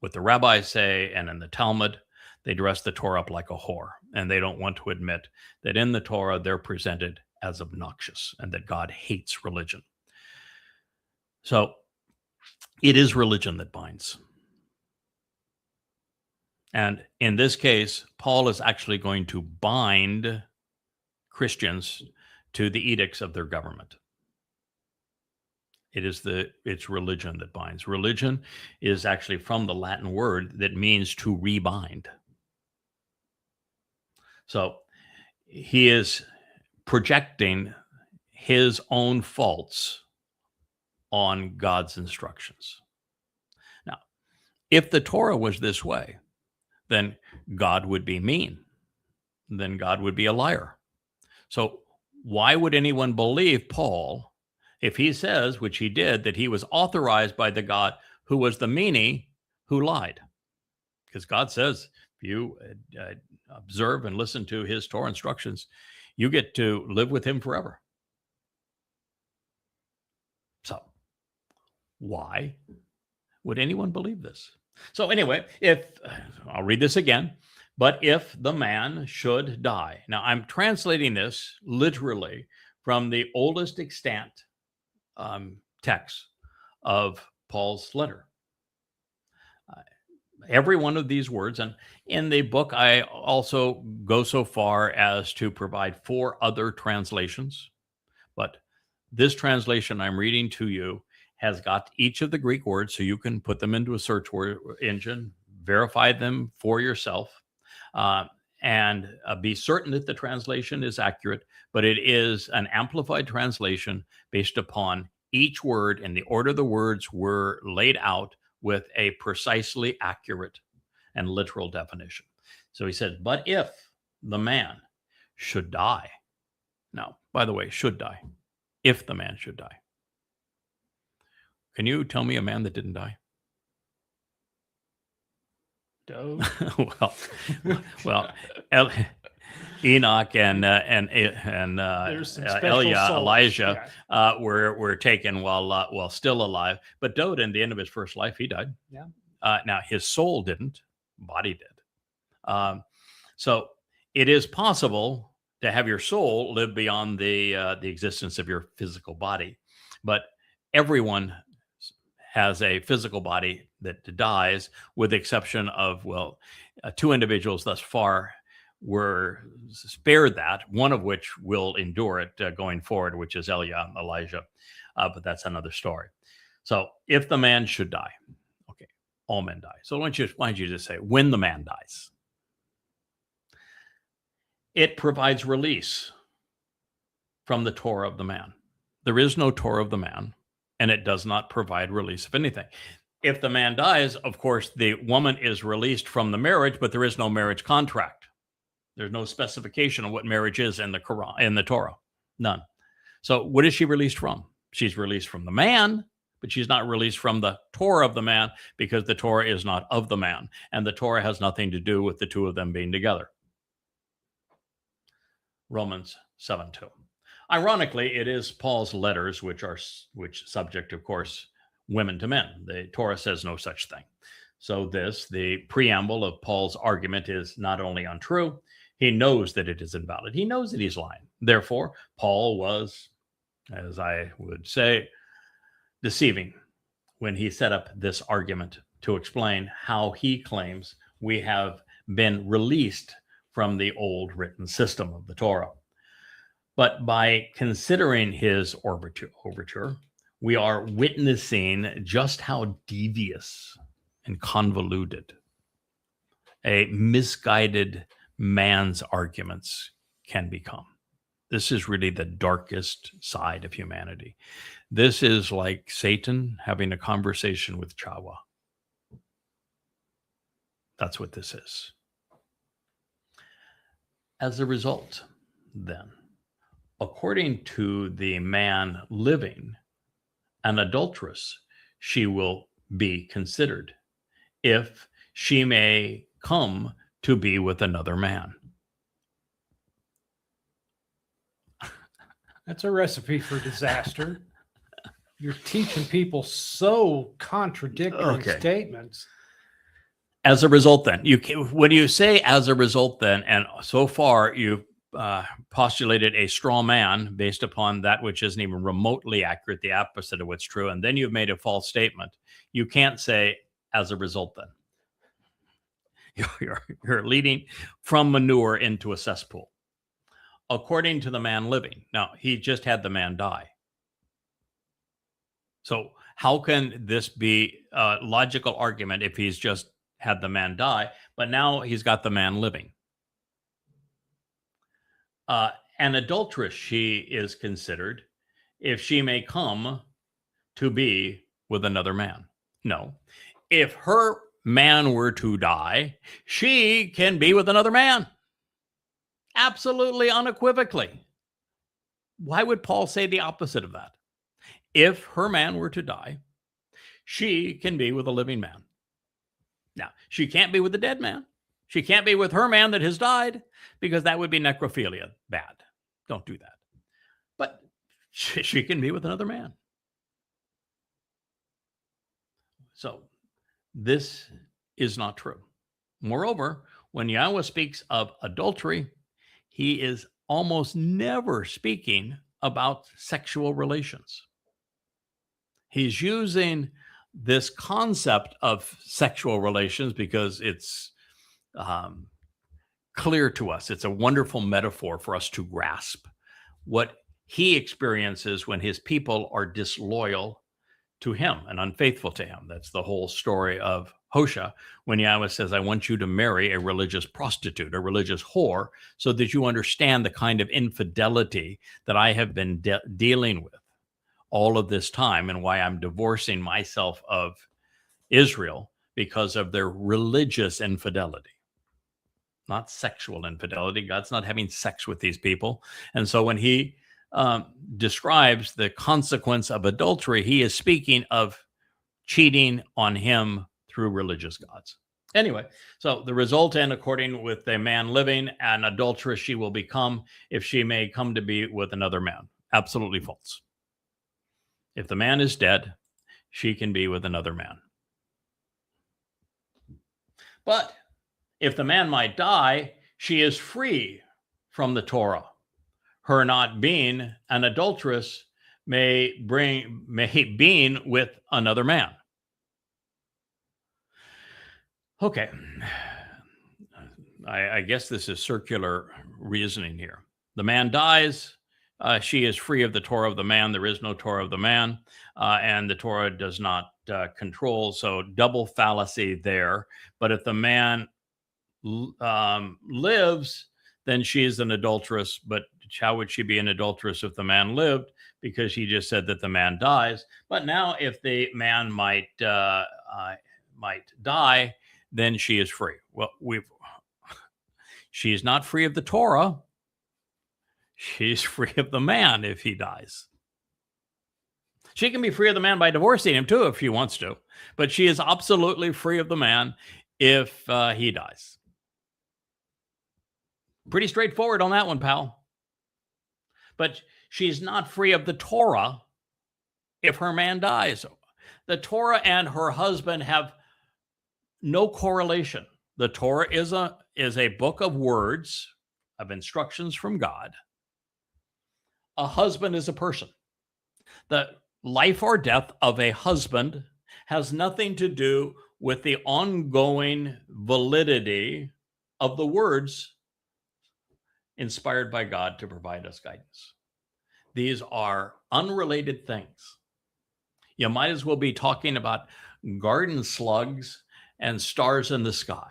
what the rabbis say, and in the Talmud, they dress the Torah up like a whore, and they don't want to admit that in the Torah, they're presented as obnoxious and that God hates religion. So it is religion that binds. And in this case, Paul is actually going to bind Christians to the edicts of their government. It's religion that binds. Religion is actually from the Latin word that means to rebind. So he is projecting his own faults on God's instructions. Now, if the Torah was this way, then God would be mean. Then God would be a liar. So why would anyone believe Paul if he says, which he did, that he was authorized by the God who was the meanie who lied? Because God says, if you observe and listen to his Torah instructions, you get to live with him forever. So why would anyone believe this? So anyway, I'll read this again, but if the man should die. Now I'm translating this literally from the oldest extant text of Paul's letter. Every one of these words, and in the book, I also go so far as to provide 4 other translations, but this translation I'm reading to you has got each of the Greek words, so you can put them into a search word engine, verify them for yourself, and be certain that the translation is accurate, but it is an amplified translation based upon each word, and the order the words were laid out with a precisely accurate and literal definition. So he said, but if the man should die. Now, by the way, should die. If the man should die. Can you tell me a man that didn't die? Dowd. well, Enoch and Elijah were taken while still alive. But Dowd, in the end of his first life, he died. Yeah. Now his soul didn't, body did. So it is possible to have your soul live beyond the existence of your physical body, but everyone has a physical body that dies, with the exception of 2 individuals thus far were spared that, one of which will endure it going forward, which is Elijah, but that's another story. So if the man should die, okay, all men die. So why don't you just say, when the man dies? It provides release from the Torah of the man. There is no Torah of the man, and it does not provide release of anything. If the man dies, of course, the woman is released from the marriage, but there is no marriage contract. There's no specification of what marriage is in the Quran, in the Torah. None. So what is she released from? She's released from the man, but she's not released from the Torah of the man, because the Torah is not of the man, and the Torah has nothing to do with the 2 of them being together. Romans 7:2. Ironically, it is Paul's letters which subject, of course, women to men. The Torah says no such thing. So the preamble of Paul's argument is not only untrue, he knows that it is invalid. He knows that he's lying. Therefore, Paul was, as I would say, deceiving when he set up this argument to explain how he claims we have been released from the old written system of the Torah. But by considering his overture, we are witnessing just how devious and convoluted a misguided man's arguments can become. This is really the darkest side of humanity. This is like Satan having a conversation with Towrah. That's what this is. As a result, then, according to the man living, an adulteress she will be considered, if she may come to be with another man. That's a recipe for disaster. You're teaching people so contradictory statements. As a result, then, when you say as a result, then, and so far you've postulated a straw man based upon that which isn't even remotely accurate, the opposite of what's true, and then you've made a false statement. You can't say as a result, then. You're leading from manure into a cesspool. According to the man living. Now, he just had the man die. So how can this be a logical argument if he's just had the man die, but now he's got the man living? An adulteress she is considered if she may come to be with another man. No. If her man were to die, she can be with another man. Absolutely, unequivocally. Why would Paul say the opposite of that? If her man were to die, she can be with a living man. Now, she can't be with a dead man. She can't be with her man that has died, because that would be necrophilia. Bad. Don't do that. But she can be with another man. So this is not true. Moreover, when Yahweh speaks of adultery, he is almost never speaking about sexual relations. He's using this concept of sexual relations because it's clear to us. It's a wonderful metaphor for us to grasp what he experiences when his people are disloyal to him and unfaithful to him. That's the whole story of Hosea, when Yahweh says, I want you to marry a religious prostitute, a religious whore, so that you understand the kind of infidelity that I have been dealing with all of this time, and why I'm divorcing myself of Israel because of their religious infidelity, not sexual infidelity. God's not having sex with these people. And so when he describes the consequence of adultery, he is speaking of cheating on him through religious gods. Anyway, so the result, and according with a man living, an adulteress she will become if she may come to be with another man. Absolutely false. If the man is dead, she can be with another man. But if the man might die, she is free from the Towrah. Her not being an adulteress may being with another man. Okay. I guess this is circular reasoning here. The man dies. She is free of the Towrah of the man. There is no Towrah of the man. And the Towrah does not control. So double fallacy there. But if the man lives, then she is an adulteress. But how would she be an adulteress if the man lived? Because he just said that the man dies. But now if the man might die, then she is free. Well, she's not free of the Towrah. She's free of the man if he dies. She can be free of the man by divorcing him too if she wants to, but she is absolutely free of the man if he dies. Pretty straightforward on that one, pal. But she's not free of the Towrah if her man dies. The Towrah and her husband have no correlation. The Towrah is a book of words, of instructions from God. A husband is a person. The life or death of a husband has nothing to do with the ongoing validity of the words inspired by God to provide us guidance. These are unrelated things. You might as well be talking about garden slugs and stars in the sky.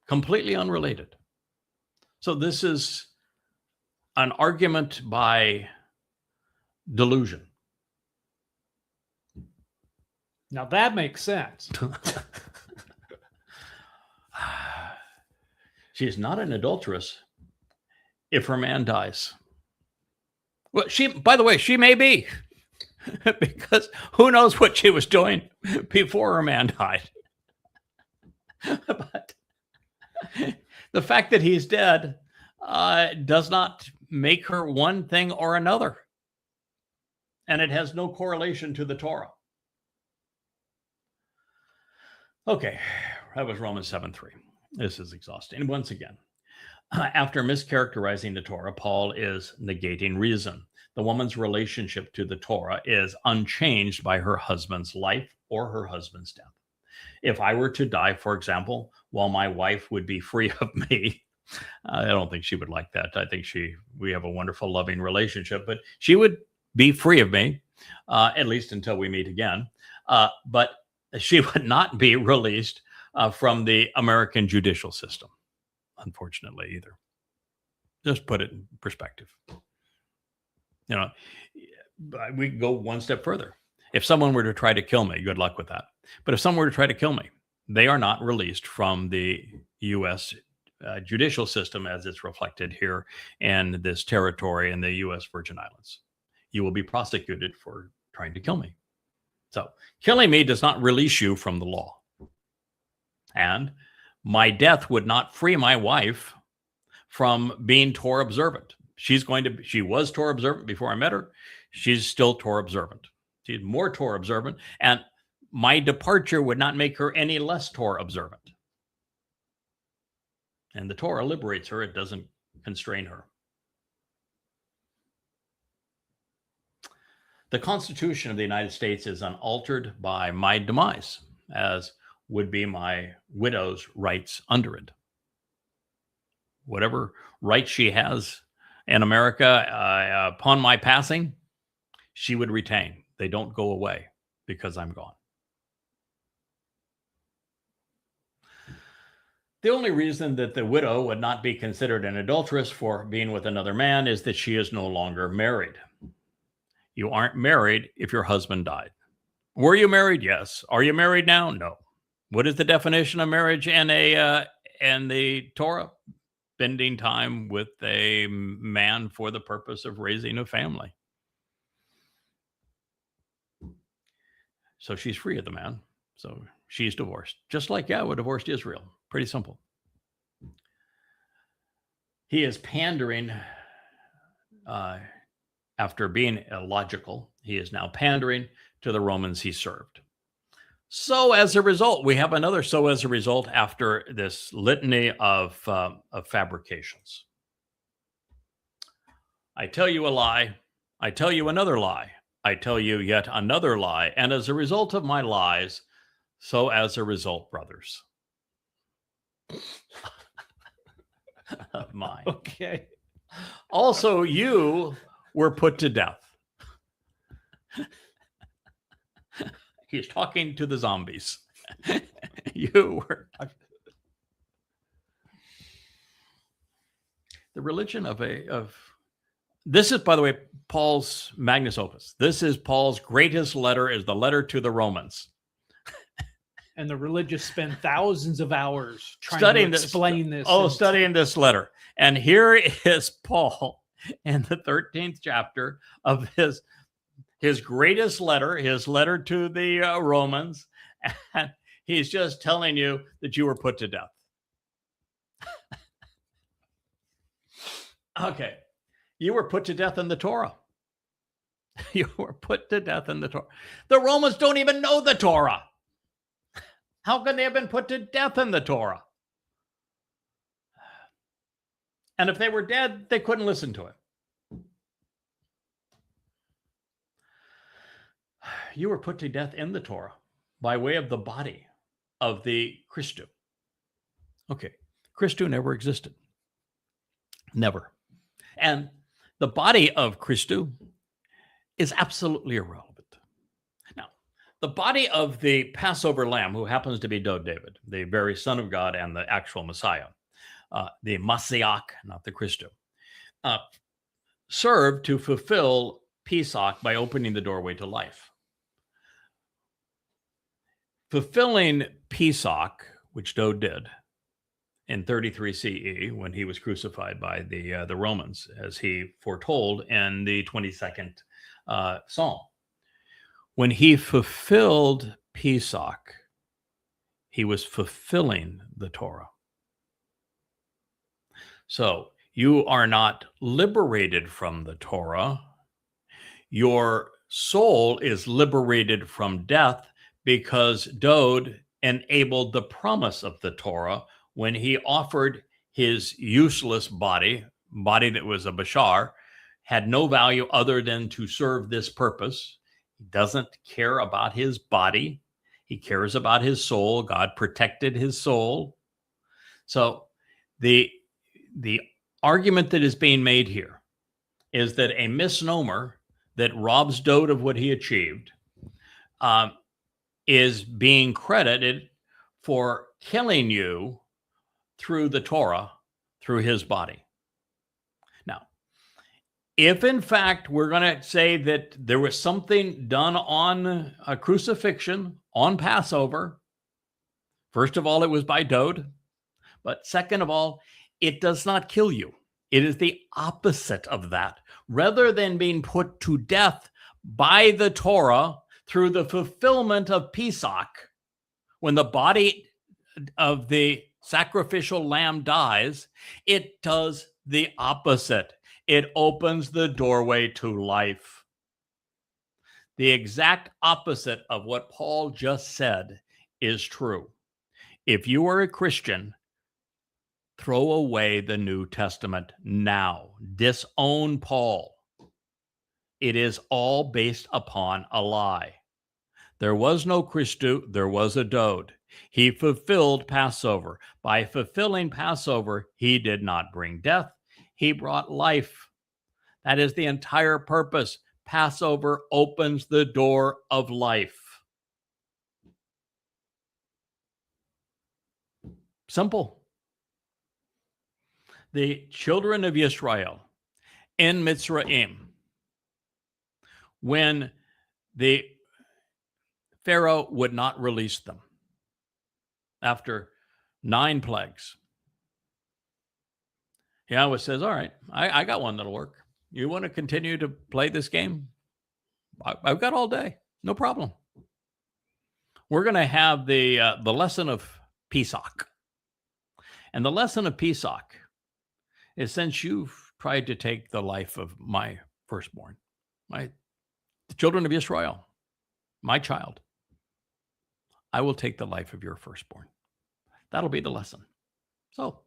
Completely unrelated. So this is an argument by delusion. Now that makes sense. She is not an adulteress if her man dies. Well, by the way, she may be, because who knows what she was doing before her man died. But the fact that he's dead does not make her one thing or another. And it has no correlation to the Torah. Okay, that was Romans 7:3. This is exhausting. Once again, after mischaracterizing the Torah, Paul is negating reason. The woman's relationship to the Torah is unchanged by her husband's life or her husband's death. If I were to die, for example, while my wife would be free of me, I don't think she would like that. I think we have a wonderful, loving relationship, but she would be free of me, at least until we meet again. But she would not be released from the American judicial system, unfortunately, either. Just put it in perspective. You know, we can go one step further. If someone were to try to kill me, good luck with that. But if someone were to try to kill me, they are not released from the U.S. Judicial system as it's reflected here in this territory in the U.S. Virgin Islands. You will be prosecuted for trying to kill me. So killing me does not release you from the law. And my death would not free my wife from being Torah observant. She was Torah observant before I met her. She's still Torah observant. She's more Torah observant. And my departure would not make her any less Torah observant. And the Torah liberates her. It doesn't constrain her. The Constitution of the United States is unaltered by my demise, as would be my widow's rights under it. Whatever rights she has in America upon my passing, she would retain. They don't go away because I'm gone. The only reason that the widow would not be considered an adulteress for being with another man is that she is no longer married. You aren't married if your husband died. Were you married? Yes. Are you married now? No. What is the definition of marriage in the Torah? Spending time with a man for the purpose of raising a family. So she's free of the man. So she's divorced. Just like Yahweh divorced Israel. Pretty simple. He is pandering after being illogical. He is now pandering to the Romans he served. So as a result, we have another so as a result after this litany of fabrications. I tell you a lie. I tell you another lie. I tell you yet another lie. And as a result of my lies, so as a result, brothers. Of mine. Okay. Also, you were put to death. He's talking to the zombies. You were. The religion of this is, by the way, Paul's magnus opus. This is Paul's greatest letter, is the letter to the Romans. And the religious spend thousands of hours trying to explain this. Oh, studying this letter. And here is Paul in the 13th chapter of his greatest letter, his letter to the Romans. And he's just telling you that you were put to death. Okay. You were put to death in the Torah. You were put to death in the Torah. The Romans don't even know the Torah. How can they have been put to death in the Torah? And if they were dead, they couldn't listen to it. You were put to death in the Torah by way of the body of the Christu. Okay, Christu never existed. Never. And the body of Christu is absolutely irrelevant. Now, the body of the Passover lamb, who happens to be David, the very Son of God and the actual Messiah, the Mashiach, not the Christo, served to fulfill Pesach by opening the doorway to life. Fulfilling Pesach, which Dowd did in 33 CE when he was crucified by the Romans, as he foretold in the 22nd Psalm. When he fulfilled Pesach, he was fulfilling the Torah. So you are not liberated from the Torah. Your soul is liberated from death because Dowd enabled the promise of the Torah when he offered his useless body that was a bashar, had no value other than to serve this purpose. He doesn't care about his body. He cares about his soul. God protected his soul. So the argument that is being made here is that a misnomer that robs Dowd of what he achieved is being credited for killing you through the Torah, through his body. Now, if in fact we're going to say that there was something done on a crucifixion, on Passover, first of all, it was by Dowd, but second of all, it does not kill you. It is the opposite of that. Rather than being put to death by the Torah through the fulfillment of Pesach, when the body of the sacrificial lamb dies, it does the opposite. It opens the doorway to life. The exact opposite of what Paul just said is true. If you are a Christian, throw away the New Testament now. Disown Paul. It is all based upon a lie. There was no Christo, there was a Dowd. He fulfilled Passover. By fulfilling Passover, he did not bring death. He brought life. That is the entire purpose. Passover opens the door of life. Simple. The children of Israel in Mitzrayim, when the Pharaoh would not release them after 9 plagues, Yahweh says, all right, I got one that'll work. You want to continue to play this game? I've got all day. No problem. We're going to have the lesson of Pesach. And the lesson of Pesach is, since you've tried to take the life of my firstborn, the children of Israel, my child, I will take the life of your firstborn. That'll be the lesson. So,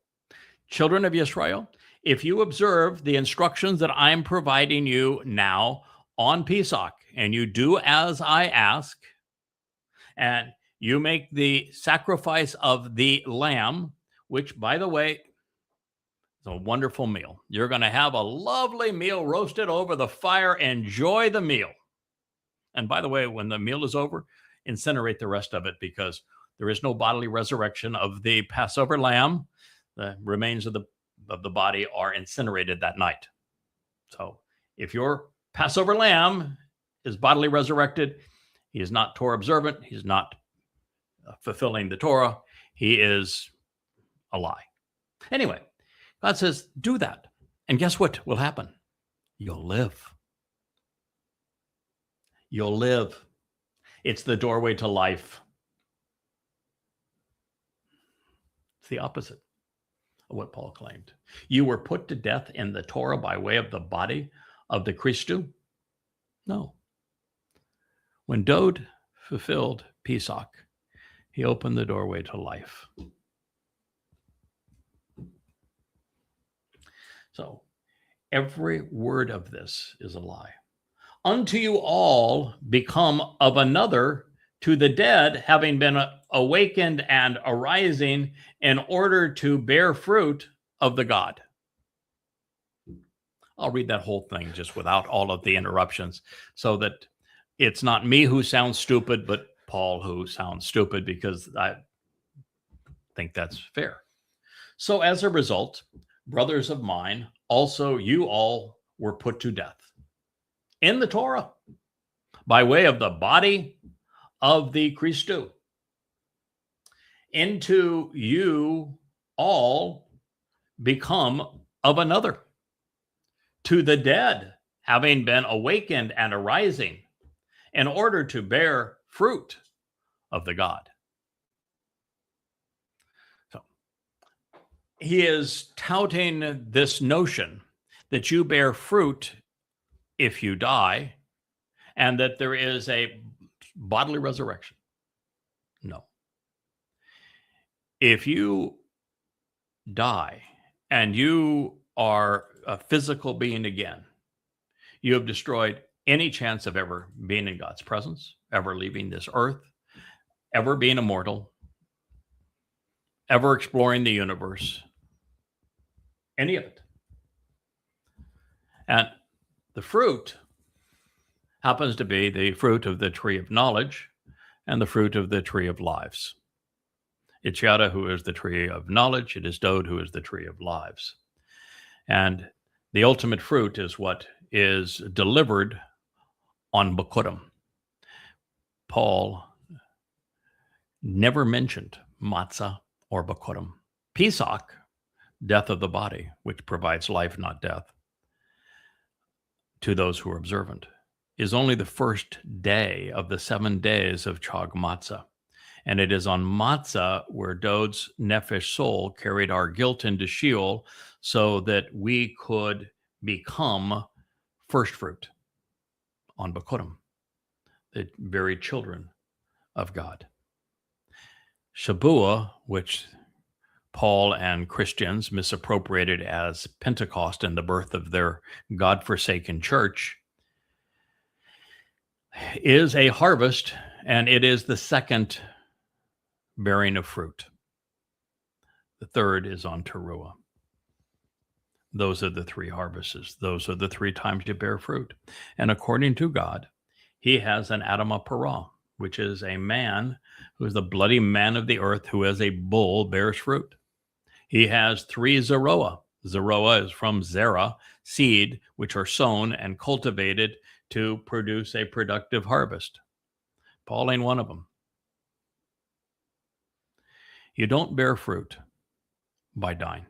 children of Israel, if you observe the instructions that I'm providing you now on Pesach, and you do as I ask, and you make the sacrifice of the lamb, which, by the way, is a wonderful meal. You're going to have a lovely meal roasted over the fire. Enjoy the meal. And by the way, when the meal is over, incinerate the rest of it, because there is no bodily resurrection of the Passover lamb. The remains of the body are incinerated that night. So if your Passover lamb is bodily resurrected, he is not Torah observant. He's not fulfilling the Torah. He is a lie. Anyway, God says, do that. And guess what will happen? You'll live. You'll live. It's the doorway to life. It's the opposite of what Paul claimed. You were put to death in the Torah by way of the body of the Christo? No. When Dowd fulfilled Pesach, he opened the doorway to life. So every word of this is a lie. Unto you all become of another, to the dead, having been awakened and arising, in order to bear fruit of the God. I'll read that whole thing just without all of the interruptions, so that it's not me who sounds stupid, but Paul who sounds stupid, because I think that's fair. So as a result, brothers of mine, also you all were put to death in the Torah by way of the body of the Christu. Into you all become of another, to the dead, having been awakened and arising, in order to bear fruit of the God. So he is touting this notion that you bear fruit if you die, and that there is a bodily resurrection. No. If you die and you are a physical being again, you have destroyed any chance of ever being in God's presence, ever leaving this earth, ever being immortal, ever exploring the universe, any of it. And the fruit happens to be the fruit of the tree of knowledge and the fruit of the tree of lives. It's Yada who is the tree of knowledge. It is Dowd who is the tree of lives. And the ultimate fruit is what is delivered on Bakurim. Paul never mentioned matzah or Bakurim. Pesach, death of the body, which provides life, not death, to those who are observant, is only the first day of the 7 days of Chag Matzah. And it is on Matzah where Dowd's nephesh soul carried our guilt into Sheol so that we could become first fruit on Bakurim, the very children of God. Shabuah, which Paul and Christians misappropriated as Pentecost and the birth of their God-forsaken church, is a harvest, and it is the second bearing of fruit. The third is on Towrah. Those are the three harvests. Those are the 3 times you bear fruit. And according to God, he has an Adamah Parah, which is a man who is the bloody man of the earth, who as a bull bears fruit. He has 3 Zeroah. Zeroah is from Zerah, seed, which are sown and cultivated to produce a productive harvest. Paul ain't one of them. You don't bear fruit by dying.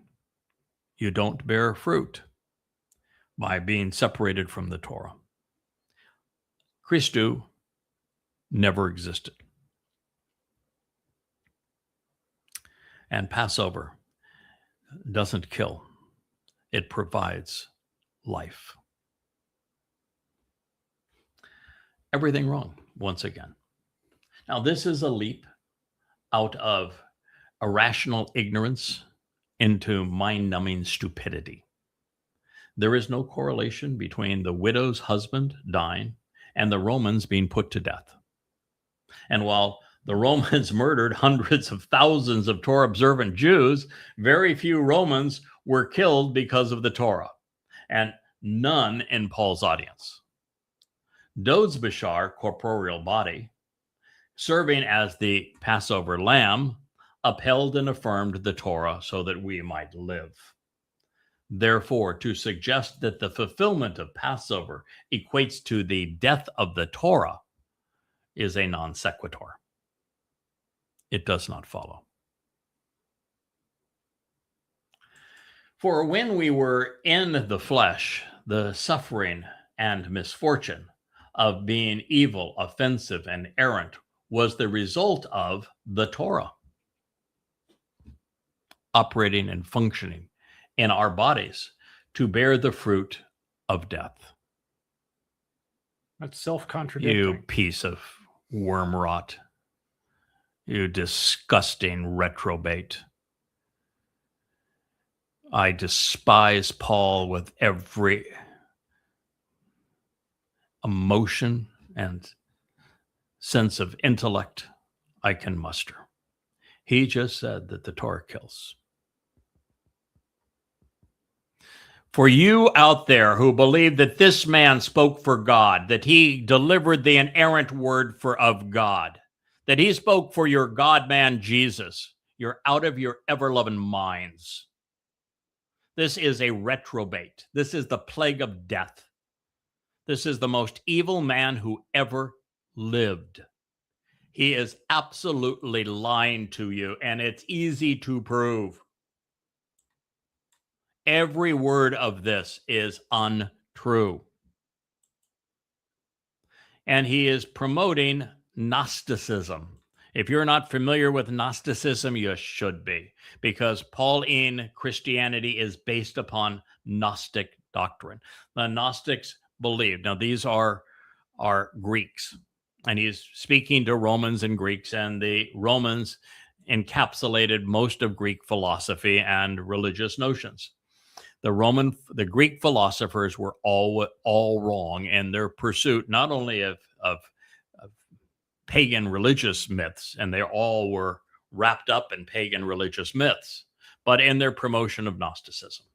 You don't bear fruit by being separated from the Torah. Christu never existed. And Passover doesn't kill. It provides life. Everything wrong, once again. Now, this is a leap out of irrational ignorance into mind-numbing stupidity. There is no correlation between the widow's husband dying and the Romans being put to death. And while the Romans murdered hundreds of thousands of Torah-observant Jews, very few Romans were killed because of the Torah, and none in Paul's audience. Dowd's Bashar, corporeal body, serving as the Passover lamb, upheld and affirmed the Torah so that we might live. Therefore, to suggest that the fulfillment of Passover equates to the death of the Torah is a non sequitur. It does not follow. For when we were in the flesh, the suffering and misfortune of being evil, offensive, and errant was the result of the Torah operating and functioning in our bodies to bear the fruit of death. That's self-contradictory. You piece of worm rot. You disgusting reprobate. I despise Paul with every emotion and sense of intellect I can muster. He just said that the Torah kills. For you out there who believe that this man spoke for God, that he delivered the inerrant word of God, that he spoke for your God-man Jesus, You're out of your ever-loving minds. This is a reprobate. This is the plague of death. This is the most evil man who ever lived. He is absolutely lying to you, and it's easy to prove. Every word of this is untrue. And he is promoting Gnosticism. If you're not familiar with Gnosticism, you should be, because Pauline Christianity is based upon Gnostic doctrine. The Gnostics believed. Now, these are Greeks, and he's speaking to Romans and Greeks, and the Romans encapsulated most of Greek philosophy and religious notions. The Greek philosophers were all wrong in their pursuit, not only of pagan religious myths, and they all were wrapped up in pagan religious myths, but in their promotion of Gnosticism.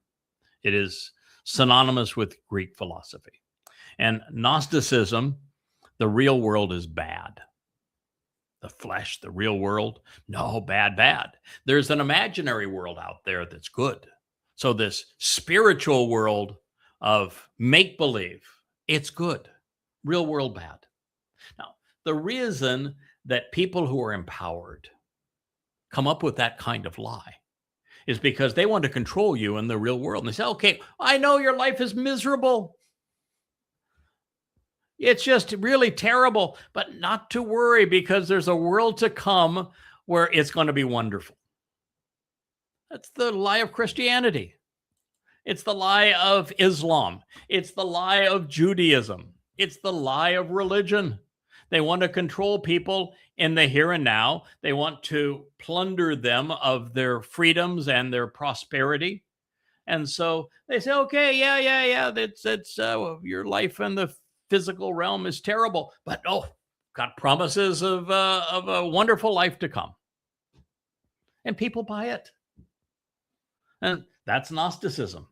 It is synonymous with Greek philosophy. And Gnosticism, the real world is bad. The flesh, the real world, no, bad. There's an imaginary world out there that's good. So this spiritual world of make-believe, it's good. Real world, bad. Now, the reason that people who are empowered come up with that kind of lie is because they want to control you in the real world. And they say, okay, I know your life is miserable. It's just really terrible, but not to worry, because there's a world to come where it's going to be wonderful. That's the lie of Christianity. It's the lie of Islam. It's the lie of Judaism. It's the lie of religion. They want to control people in the here and now. They want to plunder them of their freedoms and their prosperity. And so they say, okay, yeah, that's your life in the physical realm is terrible, but got promises of a wonderful life to come. And people buy it. And that's Gnosticism.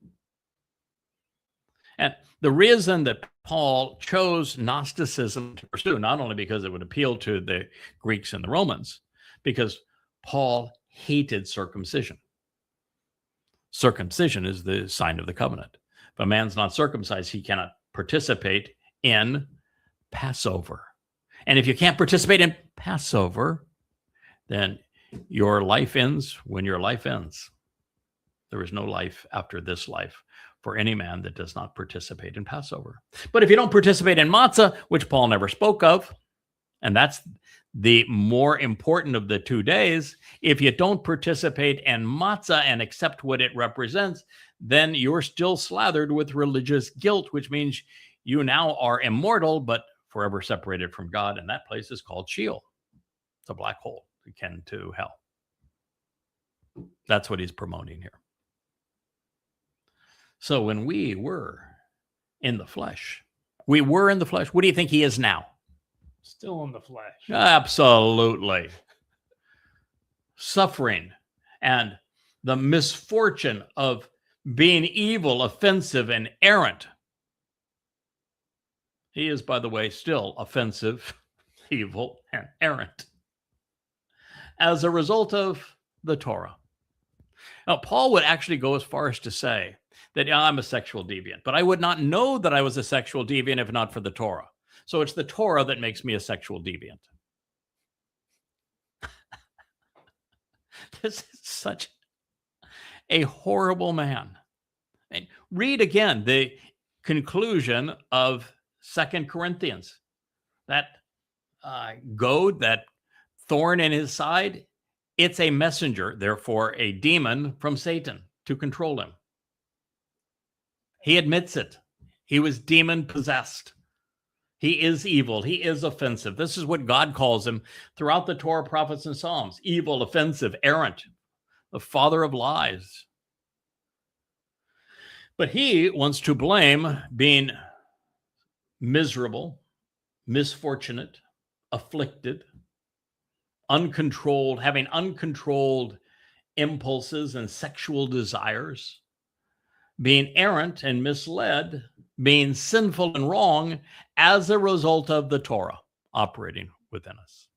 And the reason that Paul chose Gnosticism to pursue, not only because it would appeal to the Greeks and the Romans, because Paul hated circumcision. Circumcision is the sign of the covenant. If a man's not circumcised, he cannot participate in Passover. And if you can't participate in Passover, then your life ends when your life ends. There is no life after this life for any man that does not participate in Passover. But if you don't participate in matzah, which Paul never spoke of, and that's the more important of the 2 days, if you don't participate in matzah and accept what it represents, then you're still slathered with religious guilt, which means you now are immortal, but forever separated from God. And that place is called Sheol. It's a black hole akin to hell. That's what he's promoting here. So when we were in the flesh, what do you think he is now? Still in the flesh. Absolutely. Suffering and the misfortune of being evil, offensive, and errant. He is, by the way, still offensive, evil, and errant as a result of the Torah. Now, Paul would actually go as far as to say that I'm a sexual deviant, but I would not know that I was a sexual deviant if not for the Torah. So it's the Torah that makes me a sexual deviant. This is such a horrible man. And read again the conclusion of 2 Corinthians. That goad, that thorn in his side, it's a messenger, therefore a demon from Satan to control him. He admits it. He was demon possessed. He is evil. He is offensive. This is what God calls him throughout the Torah, prophets, and Psalms. Evil, offensive, errant, the father of lies. But he wants to blame being miserable, misfortunate, afflicted, uncontrolled, having uncontrolled impulses and sexual desires, being errant and misled, being sinful and wrong as a result of the Torah operating within us.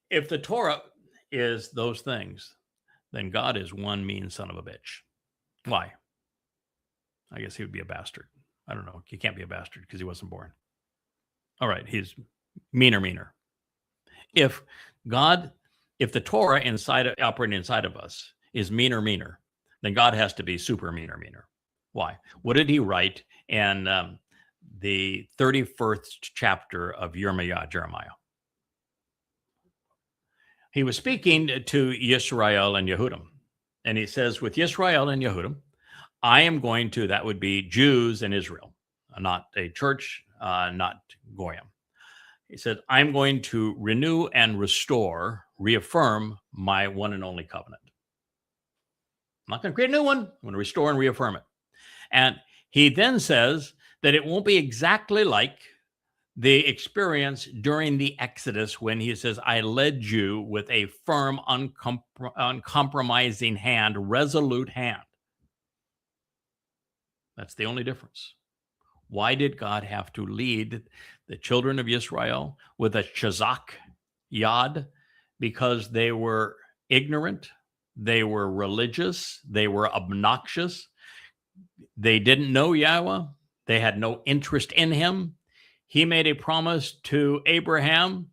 If the Torah is those things, then God is one mean son of a bitch. Why? I guess he would be a bastard. I don't know. He can't be a bastard because he wasn't born. All right, he's meaner. If the Torah operating inside of us is meaner, then God has to be super meaner. Why? What did he write in the 31st chapter of Jeremiah? He was speaking to Yisrael and Yehudim, and he says, with Yisrael and Yehudim, I am going to, that would be Jews and Israel, not a church, not Goyim. He said, I'm going to renew and reaffirm my one and only covenant. I'm not going to create a new one. I'm going to restore and reaffirm it. And he then says that it won't be exactly like the experience during the Exodus when he says, I led you with a firm, uncompromising hand, resolute hand. That's the only difference. Why did God have to lead the children of Israel with a chazak yad? Because they were ignorant, they were religious, they were obnoxious, they didn't know Yahweh, they had no interest in him. He made a promise to Abraham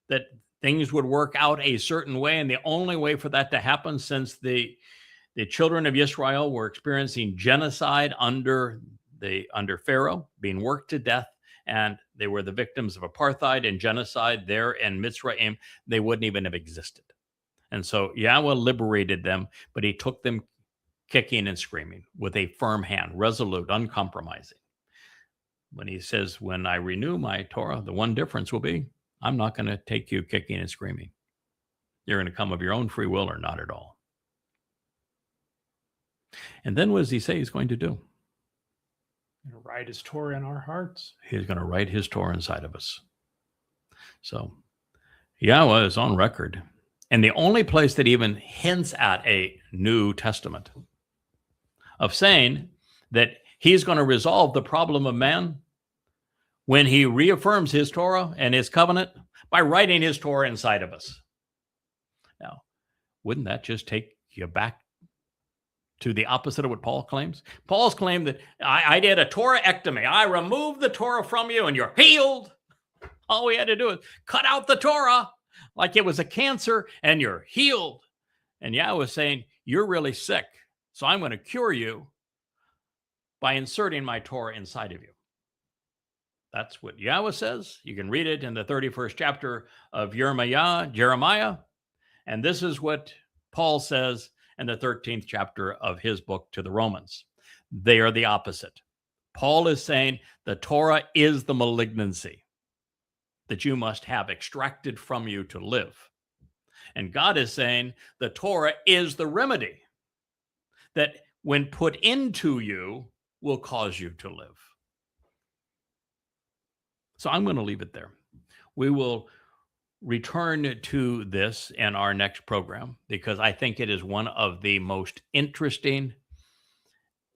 that things would work out a certain way, and the only way for that to happen, since the children of Israel were experiencing genocide under Pharaoh, being worked to death, and they were the victims of apartheid and genocide there in Mitzrayim, they wouldn't even have existed. And so Yahweh liberated them, but he took them kicking and screaming with a firm hand, resolute, uncompromising. When he says, when I renew my Torah, the one difference will be, I'm not going to take you kicking and screaming. You're going to come of your own free will or not at all. And then what does he say he's going to do? He's going to write his Torah in our hearts. He's going to write his Torah inside of us. So Yahweh is on record. And the only place that even hints at a New Testament of saying that he's going to resolve the problem of man when he reaffirms his Torah and his covenant by writing his Torah inside of us. Now, wouldn't that just take you back to the opposite of what Paul claims? Paul's claim that I did a Torah-ectomy. I removed the Torah from you and you're healed. All we had to do is cut out the Torah like it was a cancer and you're healed. And Yahweh was saying, you're really sick, so I'm going to cure you by inserting my Torah inside of you. That's what Yahweh says. You can read it in the 31st chapter of Jeremiah. And this is what Paul says in the 13th chapter of his book to the Romans. They are the opposite. Paul is saying the Torah is the malignancy that you must have extracted from you to live. And God is saying the Torah is the remedy that when put into you will cause you to live. So I'm going to leave it there. We will return to this in our next program because I think it is one of the most interesting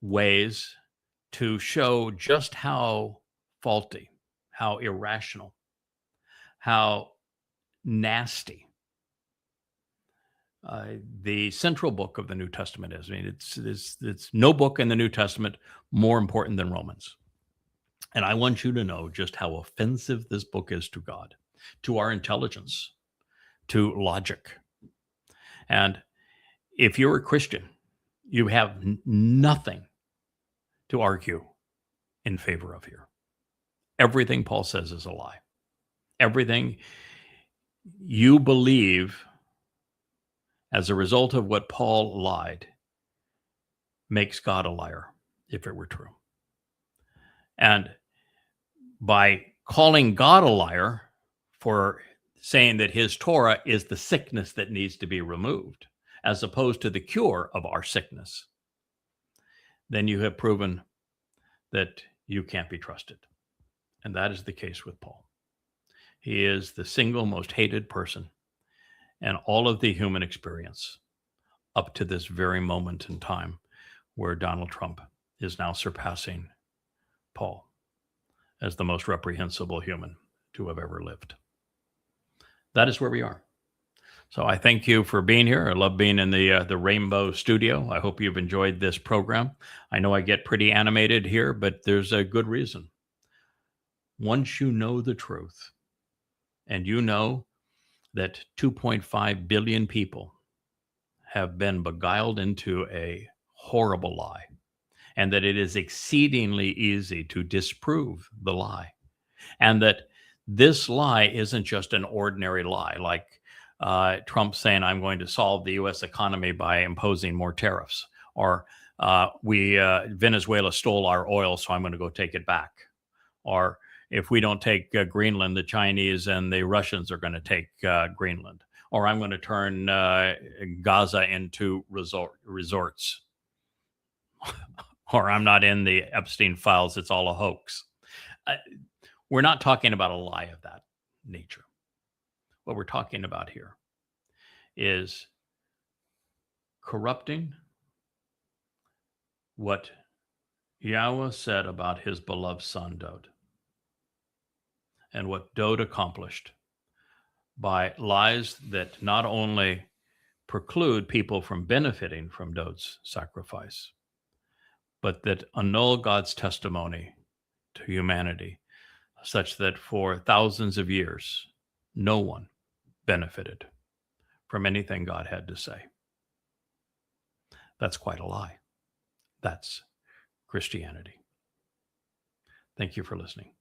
ways to show just how faulty, how irrational, how nasty the central book of the New Testament is. I mean, it's no book in the New Testament more important than Romans. And I want you to know just how offensive this book is to God, to our intelligence, to logic. And if you're a Christian, you have nothing to argue in favor of here. Everything Paul says is a lie. Everything you believe as a result of what Paul lied makes God a liar, if it were true. And by calling God a liar for saying that his Torah is the sickness that needs to be removed, as opposed to the cure of our sickness, then you have proven that you can't be trusted. And that is the case with Paul. He is the single most hated person in all of the human experience up to this very moment in time where Donald Trump is now surpassing Paul as the most reprehensible human to have ever lived. That is where we are. So I thank you for being here. I love being in the Rainbow Studio. I hope you've enjoyed this program. I know I get pretty animated here, but there's a good reason. Once you know the truth, and you know that 2.5 billion people have been beguiled into a horrible lie, and that it is exceedingly easy to disprove the lie, and that this lie isn't just an ordinary lie, like Trump saying, I'm going to solve the U.S. economy by imposing more tariffs, or Venezuela stole our oil, so I'm going to go take it back, or if we don't take Greenland, the Chinese and the Russians are going to take Greenland, or I'm going to turn Gaza into resorts, or I'm not in the Epstein files, it's all a hoax. We're not talking about a lie of that nature. What we're talking about here is corrupting what Yahweh said about his beloved son, Dowd, and what Dowd accomplished by lies that not only preclude people from benefiting from Dowd's sacrifice, but that annul God's testimony to humanity, such that for thousands of years, no one benefited from anything God had to say. That's quite a lie. That's Christianity. Thank you for listening.